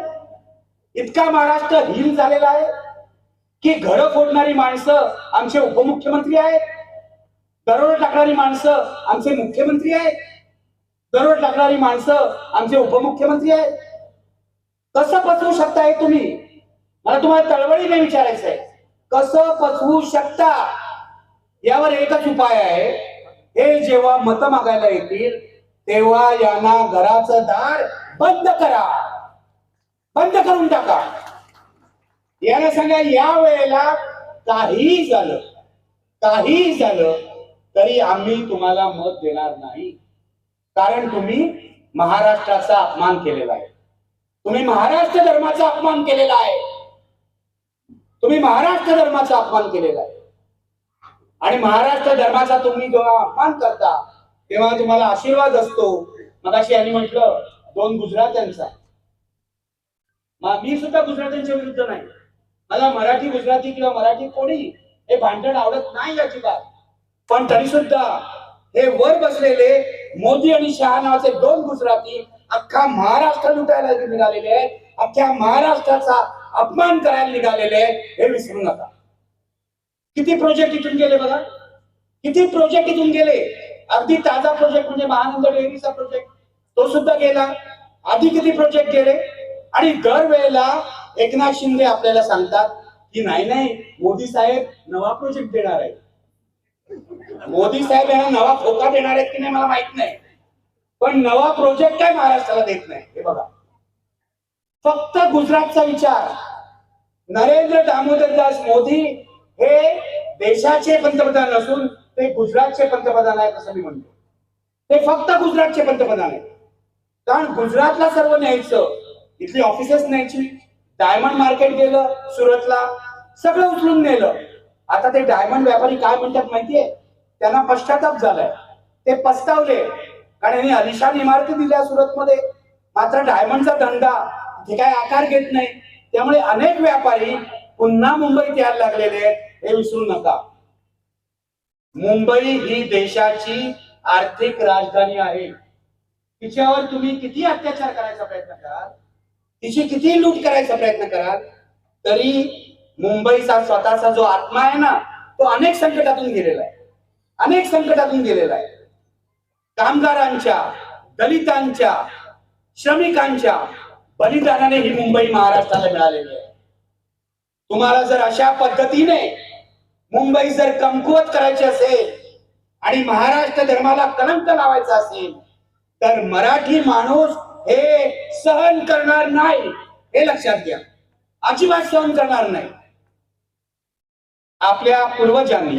इतका महाराष्ट्र हीन झालेला आहे की घरं फोडणारी माणसं आमचे उपमुख्यमंत्री आहेत, दरोडा टाकणारी माणसं आमचे मुख्यमंत्री आहेत, दरोडा टाकणारी माणसं आमचे उपमुख्यमंत्री आहेत. कसं पचवू शकताय तुम्ही? मला तुम्हाला तळमळीने विचारायचं आहे, कसं पचवू शकता? यावर एकच उपाय आहे, हे जेव्हा मत मागायला येतील तेव्हा यांना घराचं दार बंद करा, बंद करून टाका. याला सांगा या वेळेला काहीही झालं तरी आम्ही तुम्हाला मत देणार नाही, कारण तुम्ही महाराष्ट्राचा अपमान केलेला आहे, तुम्ही महाराष्ट्र धर्माचा अपमान केलेला आहे, तुम्ही महाराष्ट्र धर्माचा अपमान केलेला आहे. आणि महाराष्ट्र धर्माचा तुम्ही जेव्हा अपमान करता तेव्हा तुम्हाला आशीर्वाद असतो. मगाशी यांनी म्हटलं 2 गुजरात्यांचा, मी सुद्धा गुजरात्यांच्या विरुद्ध नाही. मला मराठी गुजराती किंवा मराठी कोणी हे भांडण आवडत नाही अजिबात, पण तरी सुद्धा हे वर बसलेले मोदी आणि शहा नावाचे 2 गुजराती अख्खा महाराष्ट्र लुटायला निघालेले आहेत, अख्ख्या महाराष्ट्राचा अपमान करायला निघालेले आहेत, हे विसरू नका. किती प्रोजेक्ट इथून गेले बघा, किती प्रोजेक्ट इथून गेले. अगदी ताजा प्रोजेक्ट म्हणजे महानंद डेअरीचा प्रोजेक्ट, तो सुद्धा गेला. आधी किती प्रोजेक्ट गेले. आणि दरवेळेला एकनाथ शिंदे आपल्याला सांगतात की नाही मोदी साहेब नवा प्रोजेक्ट देणार आहे. मोदी साहेब यांना नवा खोका देणार आहेत की नाही मला माहित नाही, पण नवा प्रोजेक्ट काय महाराष्ट्राला देत नाही. हे बघा, फक्त गुजरातचा विचार. नरेंद्र दामोदरदास मोदी हे देशाचे पंतप्रधान नसून ते गुजरातचे पंतप्रधान आहेत असं मी म्हणतो. ते फक्त गुजरातचे पंतप्रधान आहेत, कारण गुजरातला सर्व न्यायचं, इथली ऑफिसेस न्यायची. डायमंड मार्केट गेलं सुरतला, सगळं उचलून नेलं. आता ते डायमंड व्यापारी काय म्हणतात माहितीये, त्यांना पश्चाताप झालाय, ते पस्तावले, कारण यांनी अलिशान इमारती दिल्या सुरतमध्ये, मात्र डायमंडचा धंदा हे काय आकार घेत नाही. त्यामुळे अनेक व्यापारी पुन्हा मुंबईत यायला लागलेले आहेत, हे विसरू नका. मुंबई ही देशाची आर्थिक राजधानी आहे. तिच्यावर तुम्ही किती अत्याचार करायचा प्रयत्न कराल, तिची किती लूट करायचा प्रयत्न कराल, तरी मुंबईचा स्वतःचा जो आत्मा आहे ना, तो अनेक संकटातून गेलेला आहे, अनेक संकटातून गेलेला आहे. कामगारांच्या, दलितांच्या, श्रमिकांच्या बलिदानाने ही मुंबई महाराष्ट्राला मिळालेली आहे. तुम्हाला जर अशा पद्धतीने मुंबई जर कमकुवत करायची असेल आणि महाराष्ट्र धर्माला कलंक लावायचा असेल तर मराठी माणूस हे सहन करणार नाही, हे लक्षात घ्या. अजिबात सहन करणार नाही. आपल्या पूर्वजांनी,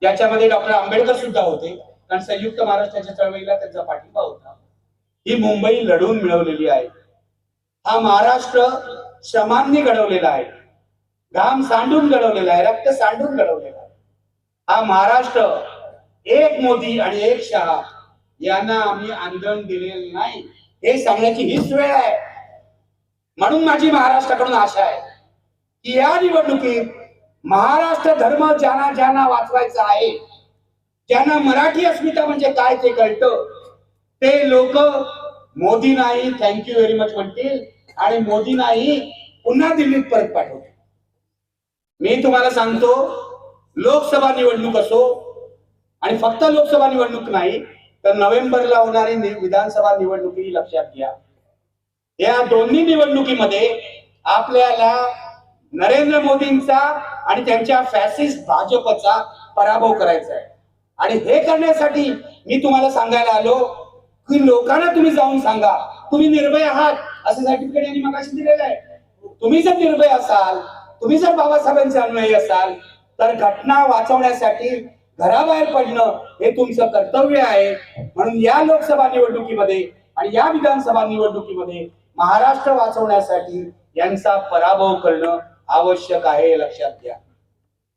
याच्यामध्ये डॉक्टर आंबेडकर सुद्धा होते, कारण संयुक्त महाराष्ट्राच्या चळवळीला त्यांचा पाठिंबा होता, ही मुंबई लढून मिळवलेली आहे. हा महाराष्ट्र श्रमांनी घडवलेला आहे, घाम सांडून घडवलेला आहे, रक्त सांडून घडवलेला आहे. हा महाराष्ट्र एक मोदी आणि एक शहा यांना आम्ही आंदोलन दिलेलं नाही, हे सांगण्याची हीच वेळ आहे. म्हणून माझी महाराष्ट्राकडून आशा आहे की या निवडणुकीत महाराष्ट्र धर्म ज्यांना ज्यांना वाचवायचा आहे, ज्यांना मराठी अस्मिता म्हणजे काय ते कळतं, ते लोक मोदी नाही थँक्यू व्हेरी मच म्हणतील आणि मोदी नाही पुन्हा दिल्लीत परत पाठवतील. मी तुम्हाला सांगतो, लोकसभा निवडणूक असो आणि फक्त लोकसभा निवडणूक नाही तर नोव्हेंबरला होणारी विधानसभा निवडणुकी लक्षात घ्या. या दोन्ही निवडणुकीमध्ये आपल्याला नरेंद्र मोदींचा आणि त्यांच्या फॅसिस्ट भाजपचा पराभव करायचा आहे. आणि हे करण्यासाठी मी तुम्हाला सांगायला आलो की लोकांना तुम्ही जाऊन सांगा तुम्ही निर्भय आहात, असं सर्टिफिकेट यांनी मगाशी दिलेलं आहे. तुम्ही जर निर्भय असाल, तुम्ही जर बाबासाहेबांचे अनुयायी असाल तर घटना वाचवण्यासाठी घराबाहेर पडणं हे तुमचं कर्तव्य आहे. म्हणून या लोकसभा निवडणुकीमध्ये आणि या विधानसभा निवडणुकीमध्ये महाराष्ट्र वाचवण्यासाठी यांचा पराभव करणं आवश्यक आहे, लक्षात घ्या.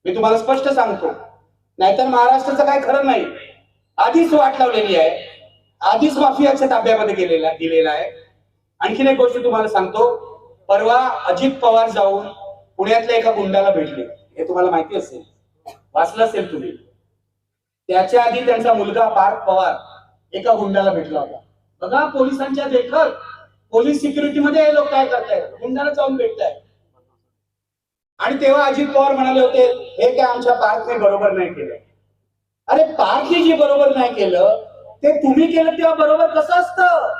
मी तुम्हाला स्पष्ट सांगतो, नाहीतर महाराष्ट्राचं काय खरं नाही. आधीच वाट लावलेली आहे, आधीच माफियाच्या ताब्यामध्ये दिलेला आहे. आणखीन एक गोष्ट तुम्हाला सांगतो, परवा अजित पवार जाऊन पुण्यातल्या एका गुंडाला भेटले, हे तुम्हाला माहिती असेल, वाचलं असेल तुम्ही. त्याच्या आधी त्यांचा मुलगा पार्थ पवार एका गुंडाला भेटला होता. बघा, पोलिसांच्या देखत पोलीस सिक्युरिटी मध्ये हे लोक काय करतायत, गुंडाला जाऊन भेटतायत. आणि तेव्हा अजित पवार म्हणाले होते, हे काय आमच्या पार्थने बरोबर नाही केलं. अरे, पार्थने जे बरोबर नाही केलं ते तुम्ही केलं तेव्हा बरोबर कसं असतं?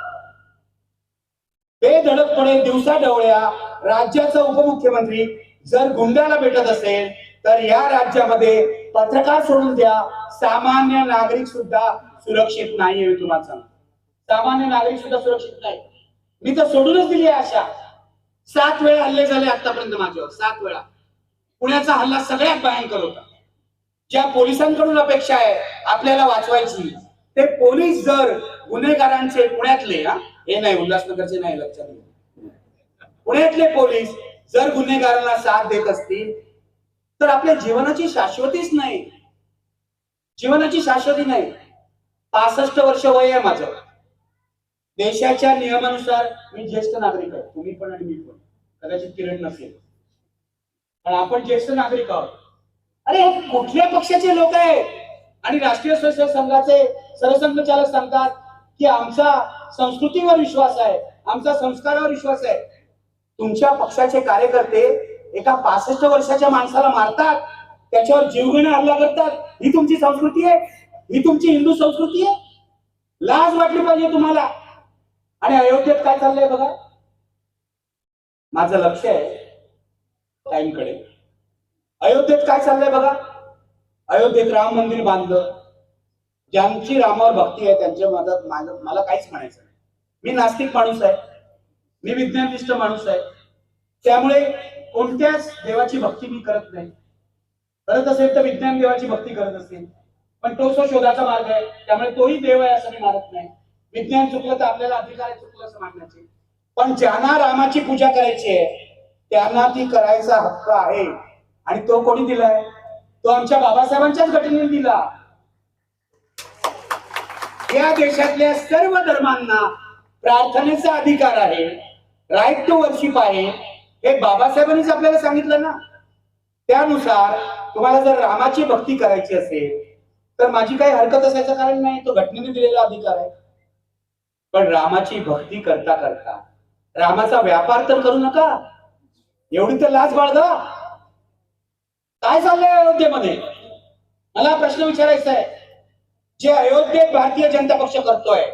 बेधडकपणे दिवसा ढवळ्या राज्याचा उपमुख्यमंत्री जर गुंडाला भेटत असेल तर या राज्यामध्ये पत्रकार सोडून द्या, सामान्य नागरिक सुद्धा सुरक्षित नाहीये. मी तुम्हाला सांगतो, सामान्य नागरिक सुद्धा सुरक्षित नाही. मी तर सोडूनच दिली आहे आशा. 7 वेळा हल्ले झाले आतापर्यंत माझ्यावर, 7 वेळा. पुण्याचा हल्ला सगळ्यात भयंकर होता. ज्या पोलिसांकडून अपेक्षा आहे आपल्याला वाचवायची, ते पोलीस जर गुन्हेगारांचे, पुण्यातले, हे नाही उल्हासनगरचे नाही, लक्षात घ्या, पुण्यातले पोलीस जर गुन्हेगारांना साथ देत असतील तर आपल्या जीवनाची शाश्वतीच नाही. जीवनाची शाश्वती नाही. 65 वर्ष वय आहे माझं. देशाच्या नियमानुसार मी ज्येष्ठ नागरिक आहे, तुम्ही पण आणि मी पण. कदाचित किरण नसेल, पण आपण ज्येष्ठ नागरिक आहोत. अरे, कुठल्या पक्षाचे लोक आहेत? आणि राष्ट्रीय स्वयंसेवक संघाचे सरसंघचालक सांगतात की आमचा संस्कृतीवर विश्वास आहे, आमचा संस्कारावर विश्वास आहे. तुमच्या पक्षाचे कार्यकर्ते एका 65 वर्षाच्या माणसाला मारतात, त्याच्यावर जीवघेणा हल्ला करतात. ही तुमची संस्कृती आहे? ही तुमची हिंदू संस्कृती आहे? लाज वाटली पाहिजे तुम्हाला. आणि अयोध्येत काय चाललंय बघा. माझं लक्ष आहे टाइमकडे. अयोध्येत काय चाललंय बघा. अयोध्येत राम मंदिर बांधलं. ज्यांची रामावर भक्ती आहे त्यांच्या मदत मला काहीच म्हणायचं नाही. मी नास्तिक माणूस आहे, मी विज्ञाननिष्ठ माणूस आहे, त्यामुळे कोणत्याच देवाची भक्ती मी करत नाही. करत असेल तर विज्ञान देवाची भक्ती करत असेल, पण तो शोधाचा मार्ग आहे, त्यामुळे तोही देव आहे असं मी मानत नाही. विज्ञान चुकलं तर आपल्याला अधिकार आहे चुकलं असं मानण्याचे. पण ज्यांना रामाची पूजा करायची आहे त्यांना ती करायचा हक्क आहे. आणि तो कोणी दिलाय? तो आमच्या बाबासाहेबांच्याच घटनेने दिला. या देशातल्या सर्व धर्मांना प्रार्थनेचा अधिकार आहे, राईट टू वर्शिप आहे, हे बाबासाहेबांनीच आपल्याला सांगितलं ना. त्यानुसार तुम्हाला जर रामाची भक्ती करायची असेल तर माझी काही हरकत असायचं कारण नाही, तो घटनेने दिलेला अधिकार आहे. पण रामाची भक्ती करता करता रामाचा व्यापार तर करू नका. एवढी तर लाज बाळगा. काय चाललंय अयोध्येमध्ये? मला प्रश्न विचारायचा आहे. जे अयोध्येत भारतीय जनता पक्ष करतोय,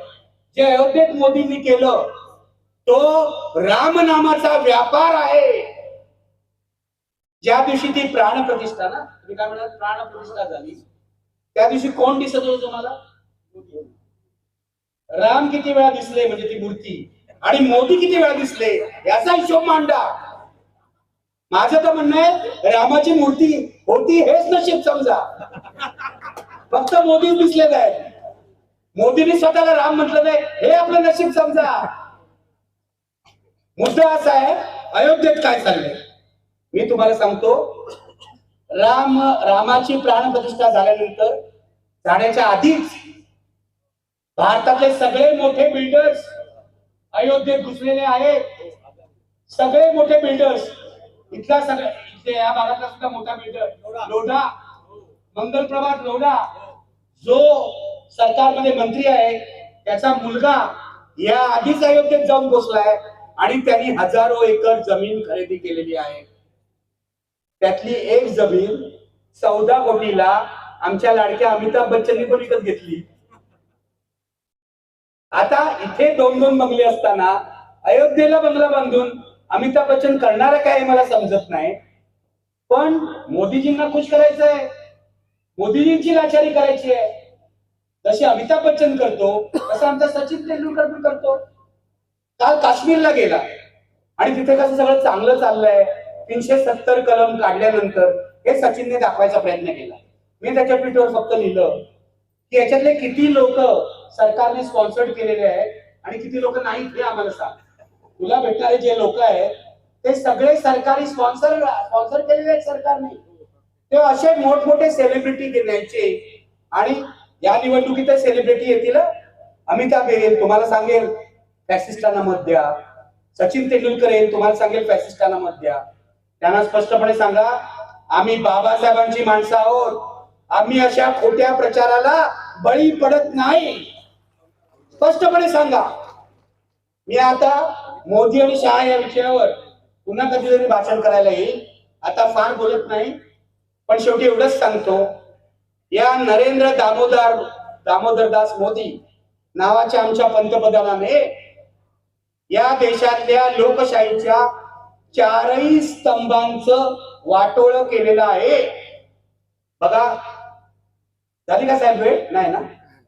जे अयोध्येत मोदींनी केलं, तो राम नामाचा व्यापार आहे. ज्या दिवशी ती प्राणप्रतिष्ठा ना, तुम्ही काय म्हणाल, प्राणप्रतिष्ठा झाली, त्या दिवशी कोण दिसत होतं तुम्हाला? राम किती वेळा दिसले म्हणजे ती मूर्ती, आणि मोदी किती वेळा दिसले याचा हिशोब मांडा. माझं तर म्हणणं आहे, रामाची मूर्ती होती हेच नशीब समजा. फक्त मोदी दिसलेलं आहे, मोदींनी स्वतःला राम म्हटलं नाही हे आपलं नशीब समजा. मुद्दा असा आहे, अयोध्येत काय चाललंय मी तुम्हाला सांगतो. रामाची प्राणप्रतिष्ठा झाल्यानंतर, जाण्याच्या आधीच भारतातले सगळे मोठे बिल्डर्स अयोध्येत घुसलेले आहेत. सगळे मोठे बिल्डर्स, इथला सगळं, इथे या भागातला सुद्धा मोठा बिल्डर लोढा, मंगलप्रभात लोढा, जो सरकारमध्ये मंत्री आहे, त्याचा मुलगा या आधीच अयोध्येत जाऊन बसलाय आणि त्यांनी हजारो एकर जमीन खरेदी केलेली आहे. त्यातली एक जमीन 14 कोटीला आमच्या लाडक्या अमिताभ बच्चननी पण विकत घेतली. आता इथे 2-2 बंगले असताना अयोध्येला बंगला बांधून अमिताभ बच्चन करणार काय हे मला समजत नाही. पण मोदीजींना खुश करायचं आहे, मोदीजींची लाचारी करायची आहे. जशी अमिताभ बच्चन करतो तसं आमचा सचिन तेंडुलकर पण करतो. काल काश्मीरला गेला आणि तिथे कसं सगळं चांगलं चाललंय, 370 कलम काढल्यानंतर हे सचिनने दाखवायचा प्रयत्न केला. मी त्याच्या ट्विटरवर फक्त लिहिलं की याच्यातले किती लोक सरकारने स्पॉन्सर्ड केलेले आहेत आणि किती लोक नाहीत हे आम्हाला सांग. तुला भेटणारे जे लोक आहेत ते सगळे सरकारी स्पॉन्सर केलेले आहेत सरकारने. तेव्हा असे मोठमोठे सेलिब्रिटी न्यायचे आणि या निवडणुकीत सेलिब्रिटी येतील. अमिताभ येईल, तुम्हाला सांगेल फॅसिस्टांना मत द्या. सचिन तेंडुलकर येईल, तुम्हाला सांगेल फॅसिस्टांना मत द्या. त्यांना स्पष्टपणे सांगा, आम्ही बाबासाहेबांची माणसं आहोत, आम्ही अशा खोट्या प्रचाराला बळी पडत नाही. स्पष्टपणे सांगा. मी आता मोदी आणि शहा या विषयावर पुन्हा कधीतरी भाषण करायला येईल. आता फार बोलत नाही, पण शेवटी एवढंच सांगतो, या नरेंद्र दामोदरदास मोदी नावाच्या आमच्या पंतप्रधानाने या देशातल्या लोकशाहीच्या चारही स्तंभांचं वाटोळं केलेलं आहे. बघा, झाली का साहेब वेळ? नाही ना,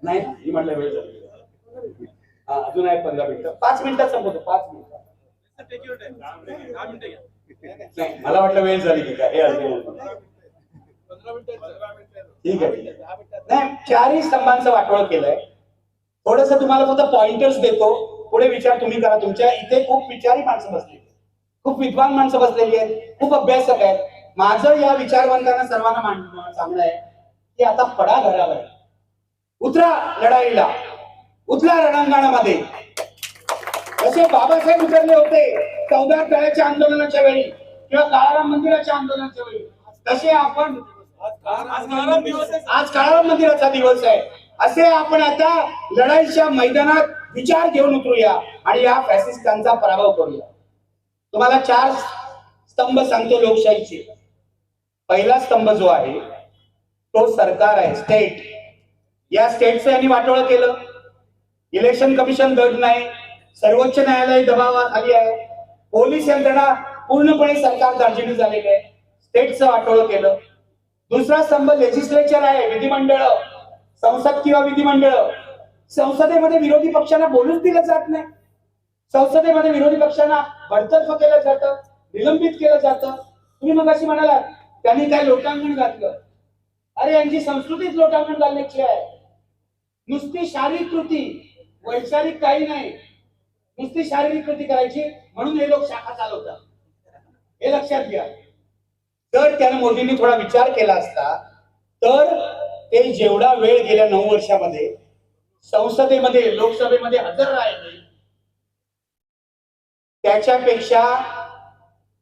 नाही ना, ही म्हणलं वेळ झाली. अजून आहे 15 मिनिटं, 5 मिनिटात संपवतो. 5 मिनिटं नाही, मला वाटलं वेळ झाली की काय. ठीक आहे. नाही, चारही स्तंभांचं वाटोळं केलंय. थोडस तुम्हाला फक्त पॉइंटर्स देतो, पुढे विचार तुम्ही करा. तुमच्या इथे खूप विचारी माणसं बसलेली, खूप विद्वान माणसं बसलेली आहेत, खूप अभ्यासक आहेत. माझं या विचारवंतांना सर्वांना सांगणं आहे की आता पडा घरावर, उतरा लढाईला, उतरा रणांगणामध्ये. जसे बाबासाहेब उतरले होते 14 तळ्याच्या आंदोलनाच्या वेळी किंवा काळाराम मंदिराच्या आंदोलनाच्या वेळी, तसे आपण आज काळाराम मंदिराचा दिवस आहे, असे आपण आता लढाईच्या मैदानात विचार घेऊन उतरूया आणि या फॅसिस्टांचा पराभव करूया. तुम्हाला 4 स्तंभ सांगतो लोकशाहीचे. पहिला स्तंभ जो आहे तो सरकार आहे, स्टेट. या स्टेटचं यांनी वाटोळं केलं. इलेक्शन कमिशन दर नाही, सर्वोच्च न्यायालय दबावाखाली आहे, पोलीस यंत्रणा पूर्णपणे सरकार दार्जिलिंग झालेली आहे. स्टेटचं वाटोळं केलं. दुसरा स्तंभ लेजिस्लेचर आहे, विधिमंडळ, संसद किंवा विधिमंडळ. संसदेमध्ये विरोधी पक्षांना बोलूच दिलं जात नाही. संसदेमध्ये विरोधी पक्षांना बडतर्फ केलं जातं, निलंबित केलं जातं. तुम्ही मग अशी म्हणाला त्यांनी काय लोटांगण घातलं. अरे यांची संस्कृतीच लोटांगण घालण्याची आहे. नुसती शारीरिक कृती, वैचारिक काही नाही, नुसती शारीरिक कृती करायची, म्हणून हे लोक शाखा चालवतात. हे लक्षात घ्या. तर त्याने मोदींनी थोडा विचार केला असता तर ते जेवढा वेळ गेल्या 9 वर्षामध्ये संसदेमध्ये, लोकसभेमध्ये हजर राहिले, त्याच्यापेक्षा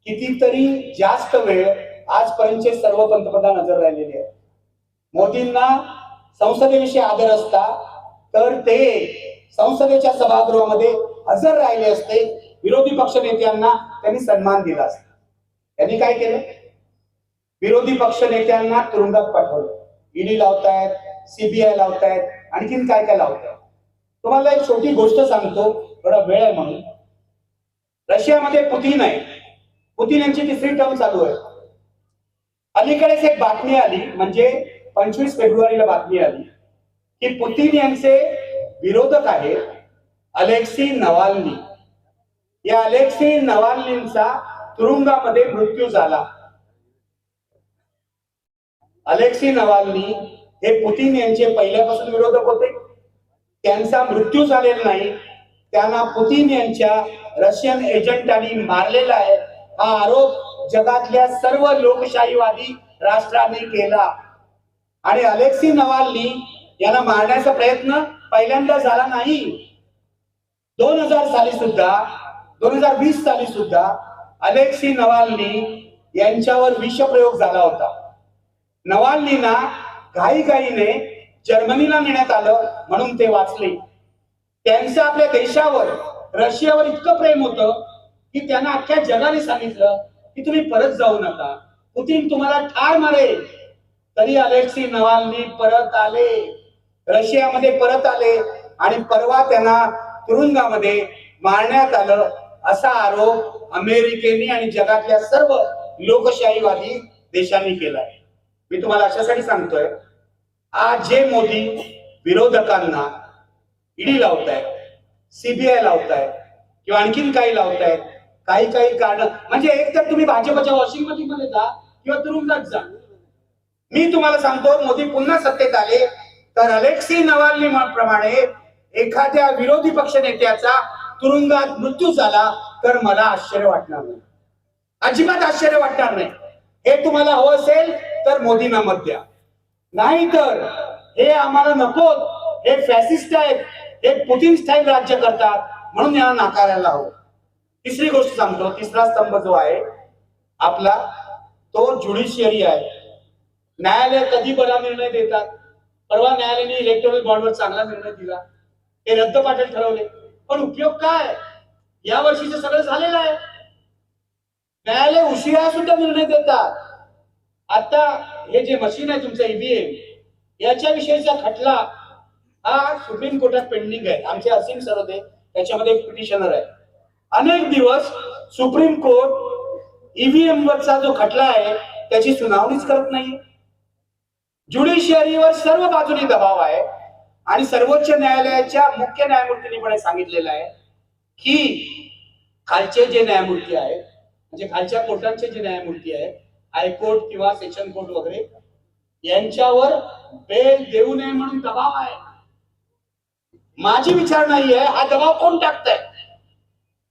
कितीतरी जास्त वेळ आजपर्यंतचे सर्व पंतप्रधान हजर राहिलेले आहेत. मोदींना संसदेविषयी आदर असता तर ते संसदेच्या सभागृहामध्ये हजर राहिले असते. विरोधी पक्ष नेत्यांना त्यांनी सन्मान दिला असता. त्यांनी काय केलं? विरोधी पक्ष नेत्यांना तुरुंगात पाठवलं. ईडी लावतायत, सीबीआय लावतायत, आणखीन काय काय लावतायत. तुम्हाला एक छोटी गोष्ट सांगतो, थोडा वेळ आहे म्हणून. रशियामध्ये पुतीन आहे. पुतीन यांची 3री टर्म चालू आहे. अलीकडेच एक बातमी आली, म्हणजे 25 फेब्रुवारीला बातमी आली की पुतीन यांचे विरोधक आहे अलेक्सी नवाल्नी. या अलेक्सी नवाल्नींचा तुरुंगामध्ये मृत्यू झाला. अलेक्सी नवाल्नी हे पुतीन यांचे पहिल्यापासून विरोधक होते. त्यांचा मृत्यू झालेला नाही, त्यांना पुतीन यांच्या रशियन एजंटांनी मारलेला आहे, हा आरोप जगातल्या सर्व लोकशाहीवादी राष्ट्रांनी केला. आणि अलेक्सी नवाल्नी यांना मारण्याचा प्रयत्न पहिल्यांदा झाला नाही. 2020 साली सुद्धा अलेक्सी नवाल्नी यांच्यावर विषप्रयोग झाला होता. नवाल्नींना घाईघाईने जर्मनीला नेण्यात आलं म्हणून ते वाचले. त्यांचं आपल्या देशावर, रशियावर इतकं प्रेम होतं की त्यांना अख्ख्या जगाने सांगितलं की तुम्ही परत जाऊ नका, पुतीन तुम्हाला ठार मारेल. तरी अलेक्सी नवाल्नी परत आले, रशियामध्ये परत आले आणि परवा त्यांना तुरुंगामध्ये मारण्यात आलं. असा आरोप अमेरिकेने आणि जगातल्या सर्व लोकशाहीवादी देशांनी केलाय. मी तुम्हाला अशासाठी सांगतोय, आज जे मोदी विरोधकांना ईडी लावतायत, सीबीआय लावतायत किंवा आणखीन काही लावतायत, काही कारण म्हणजे एक तर तुम्ही भाजपच्या वॉशिंग मशीनमध्ये जा किंवा तुरुंगात जा. मी तुम्हाला सांगतो, मोदी पुन्हा सत्तेत आले तर अलेक्सी नवाल्नी प्रमाणे एखाद्या विरोधी पक्ष नेत्याचा तुरुंगात मृत्यू झाला तर मला आश्चर्य वाटणार नाही, अजिबात आश्चर्य वाटणार नाही. हे तुम्हाला हवं असेल तर मोदींना मत द्या, नाही तर हे आम्हाला नको, हे फॅसिस्ट आहेत, हे पुतिन स्टाईल राज्य करतात म्हणून यांना नाकारायला हवं. तिसरी गोष्ट सांगतो, तिसरा स्तंभ जो आहे आपला तो ज्युडिशियरी आहे. न्यायालय कधी बरा निर्णय देतात. परवा न्यायालयाने इलेक्टोरल बॉन्डवर चांगला निर्णय दिला, ते रद्दपाठन ठरवले, पण उपयोग काय? या वर्षीचं सगळं झालेलं आहे. न्यायालय उशिरा सुद्धा निर्णय देतात. आता हे जे मशीन आहे तुमचं ईव्हीएम, याच्या विषयीचा खटला हा सुप्रीम कोर्टात पेंडिंग आहे. आमचे असीम सर होते, त्याच्यामध्ये एक पिटिशनर आहे. अनेक दिवस सुप्रीम कोर्ट ईव्हीएम वरचा जो खटला आहे त्याची सुनावणीच करत नाहीये. ज्युडिशियरीवर सर्व बाजूनी दबाव आहे आणि सर्वोच्च न्यायालयाच्या मुख्य न्यायमूर्तींनी पण सांगितलेलं आहे की खालचे जे न्यायमूर्ती आहेत, म्हणजे खालच्या कोर्टांचे जे न्यायमूर्ती आहेत, हायकोर्ट किंवा सेशन कोर्ट वगैरे, यांच्यावर बेल देऊ नये म्हणून दबाव आहे. माझी विचार नाहीये, हा दबाव कोण टाकताय?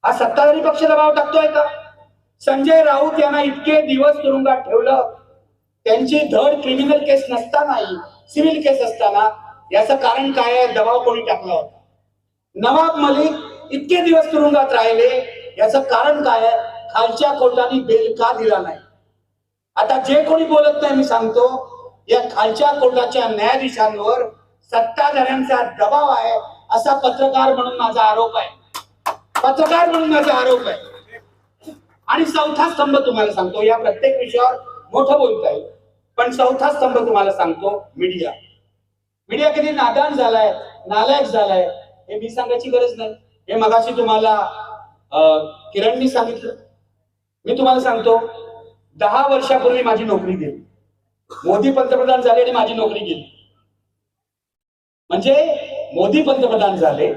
हा सत्ताधारी पक्ष दबाव टाकतोय का? संजय राऊत यांना इतके दिवस तुरुंगात ठेवलं, त्यांची धड क्रिमिनल केस नसतानाही सिव्हिल केस असताना, याचं कारण काय आहे? दबाव कोणी टाकला होता. नवाब मलिक इतके दिवस तुरुंगात राहिले, याचं कारण काय आहे? खालच्या कोर्टाने बेल का दिला नाही? आता जे कोणी बोलत नाही, मी सांगतो, या खालच्या कोर्टाच्या न्यायाधीशांवर सत्ताधाऱ्यांचा दबाव आहे, असा पत्रकार म्हणून माझा आरोप आहे. पत्रकार म्हणून माझा आरोप आहे. आणि चौथा स्तंभ तुम्हाला सांगतो, या प्रत्येक विषयावर मोठं बोलता येईल, पण चौथा स्तंभ तुम्हाला सांगतो, मीडिया. मीडिया किती नादान झालाय, नालायक झालाय, हे मी सांगायची गरज नाही. हे मगाशी तुम्हाला किरणनी सांगितलं. मी तुम्हाला सांगतो, 10 वर्षापूर्वी माझी नोकरी गेली. मोदी पंतप्रधान झाले आणि माझी नोकरी गेली. म्हणजे मोदी पंतप्रधान झाले,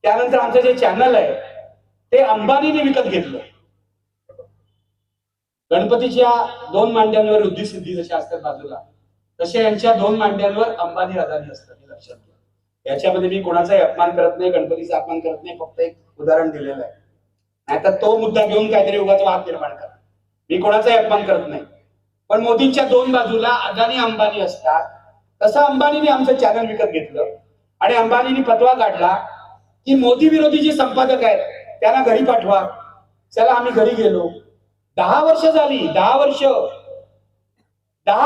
त्यानंतर आमचं जे चॅनल आहे ते अंबानीने विकत घेतलं. गणपतीच्या 2 मांड्यांवर रुद्धी सिद्धी जशा असतात बाजूला, तसे यांच्या 2 मांड्यांवर अंबानी अदानी असतात, हे लक्षात घ्या. याच्यामध्ये मी कोणाचाही अपमान करत नाही, गणपतीचा अपमान करत नाही, फक्त एक उदाहरण दिलेलं आहे. नाहीतर तो मुद्दा घेऊन काहीतरी उगाच वाद निर्माण करा. मी कोणाचाही अपमान करत नाही, पण मोदींच्या 2 बाजूला अदानी अंबानी असतात. तसं अंबानीने आमचं चॅनल विकत घेतलं आणि अंबानीने फतवा काढला की मोदी विरोधी जे संपादक आहेत त्यांना घरी पाठवा. चला, आम्ही घरी गेलो. 10 वर्ष झाली, 10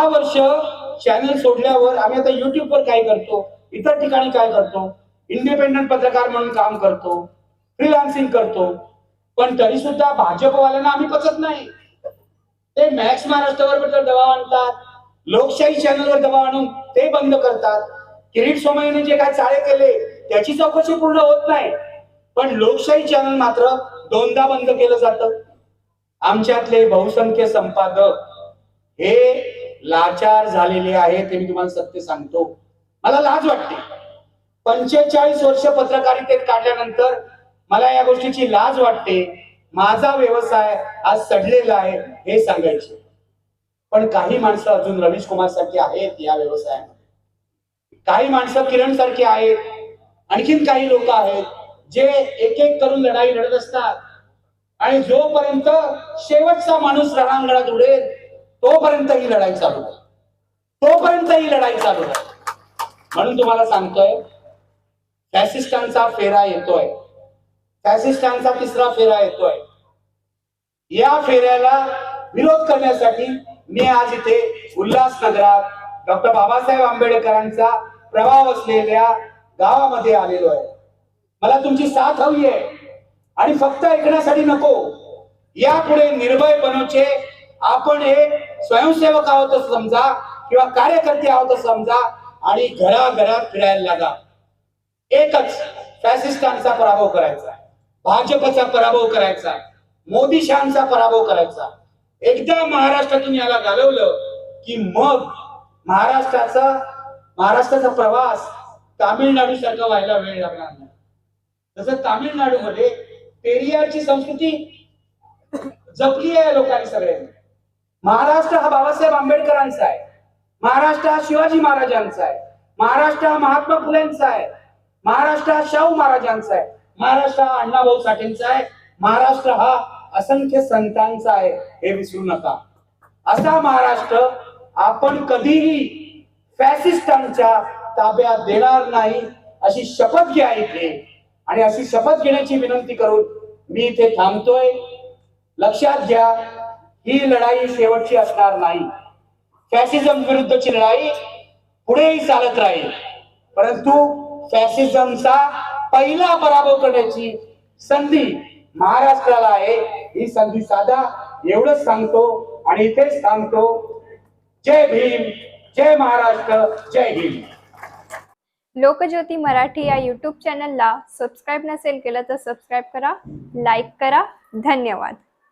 वर्ष चॅनल सोडल्यावर आम्ही आता युट्यूबवर काय करतो, इतर ठिकाणी काय करतो, इंडिपेंडंट पत्रकार म्हणून काम करतो, फ्रीलान्सिंग करतो, पण तरी सुद्धा भाजपवाल्यांना आम्ही पचत नाही. ते मॅक्स महाराष्ट्रावर दबाव आणतात, लोकशाही चॅनलवर दबाव आणून ते बंद करतात. किरीट सोमय्याने जे काय चाळे केले त्याची चौकशी पूर्ण होत नाही, पण लोकशाही चॅनल मात्र 2दा बंद केलं जातं. आमच्यातले बहुसंख्य संपादक हे लाचार झालेले आहेत, ते मी तुम्हाला सत्य सांगतो. मला लाज वाटते. 45 वर्ष पत्रकारितेत काढल्यानंतर मला या गोष्टीची लाज वाटते. माझा व्यवसाय आज सडलेला आहे हे सांगायचे, पण काही माणसं अजून रवीश कुमार सारखी आहेत या व्यवसायामध्ये, काही माणसं किरण सारखी आहेत, आणखीन काही लोक आहेत जे एक एक करून लढाई लढत असतात आणि जोपर्यंत शेवटचा माणूस रणांगणात उडेल तोपर्यंत ही लढाई चालू आहे, तोपर्यंत ही लढाई चालू आहे. म्हणून तुम्हाला सांगतोय, फॅसिस्टांचा फेरा येतोय, फॅसिस्टांचा 3रा फेरा येतोय. या फेऱ्याला विरोध करण्यासाठी मी आज इथे उल्हासनगरात डॉक्टर बाबासाहेब आंबेडकरांचा प्रभाव असलेल्या गावामध्ये आलेलो आहे. मला तुमची साथ हवी आहे आणि फक्त ऐकण्यासाठी नको. यापुढे निर्भय बनवचे आपण एक स्वयंसेवक आहोत असं समजा किंवा कार्यकर्ते आहोत असं समजा आणि घराघरात फिरायला लागा. एकच, फॅसिस्टांचा पराभव करायचा, भाजपचा पराभव करायचा, मोदी शहांचा पराभव करायचा. एकदा महाराष्ट्रातून याला घालवलं की मग महाराष्ट्राचा प्रवास तामिळनाडू सारखा व्हायला वेळ लागणार नाही. तसं तामिळनाडूमध्ये पेरियारची संस्कृती जपली आहे लोकांनी सगळ्यांनी. महाराष्ट्र हा बाबासाहेब आंबेडकरांचा आहे, महाराष्ट्र हा शिवाजी महाराजांचा आहे, महाराष्ट्र हा महात्मा फुलेंचा आहे, महाराष्ट्र हा शाहू महाराजांचा आहे, महाराष्ट्र हा अण्णाभाऊ साठेंचा आहे, महाराष्ट्र हा असंख्य संतांचा आहे, हे विसरू नका. असा महाराष्ट्र आपण कधीही फॅसिस्टांच्या ताब्यात देणार नाही अशी शपथ घ्या इथे. आणि अशी शपथ घेण्याची विनंती करून मी इथे थांबतोय. लक्षात घ्या, ही लढाई शेवटची असणार नाही. फॅसिझम विरुद्धची लढाई पुढेही चालत राहील, परंतु फॅसिझमचा पहिला पराभव करण्याची संधी महाराष्ट्राला आहे. ही संधी साधा. एवढंच सांगतो आणि इथेच थांबतो. जय भीम, जय महाराष्ट्र, जय हिंद. लोकज्योती मराठी या यूट्यूब चॅनलला सबस्क्राईब नसेल केलं तर सबस्क्राईब करा, लाईक करा. धन्यवाद.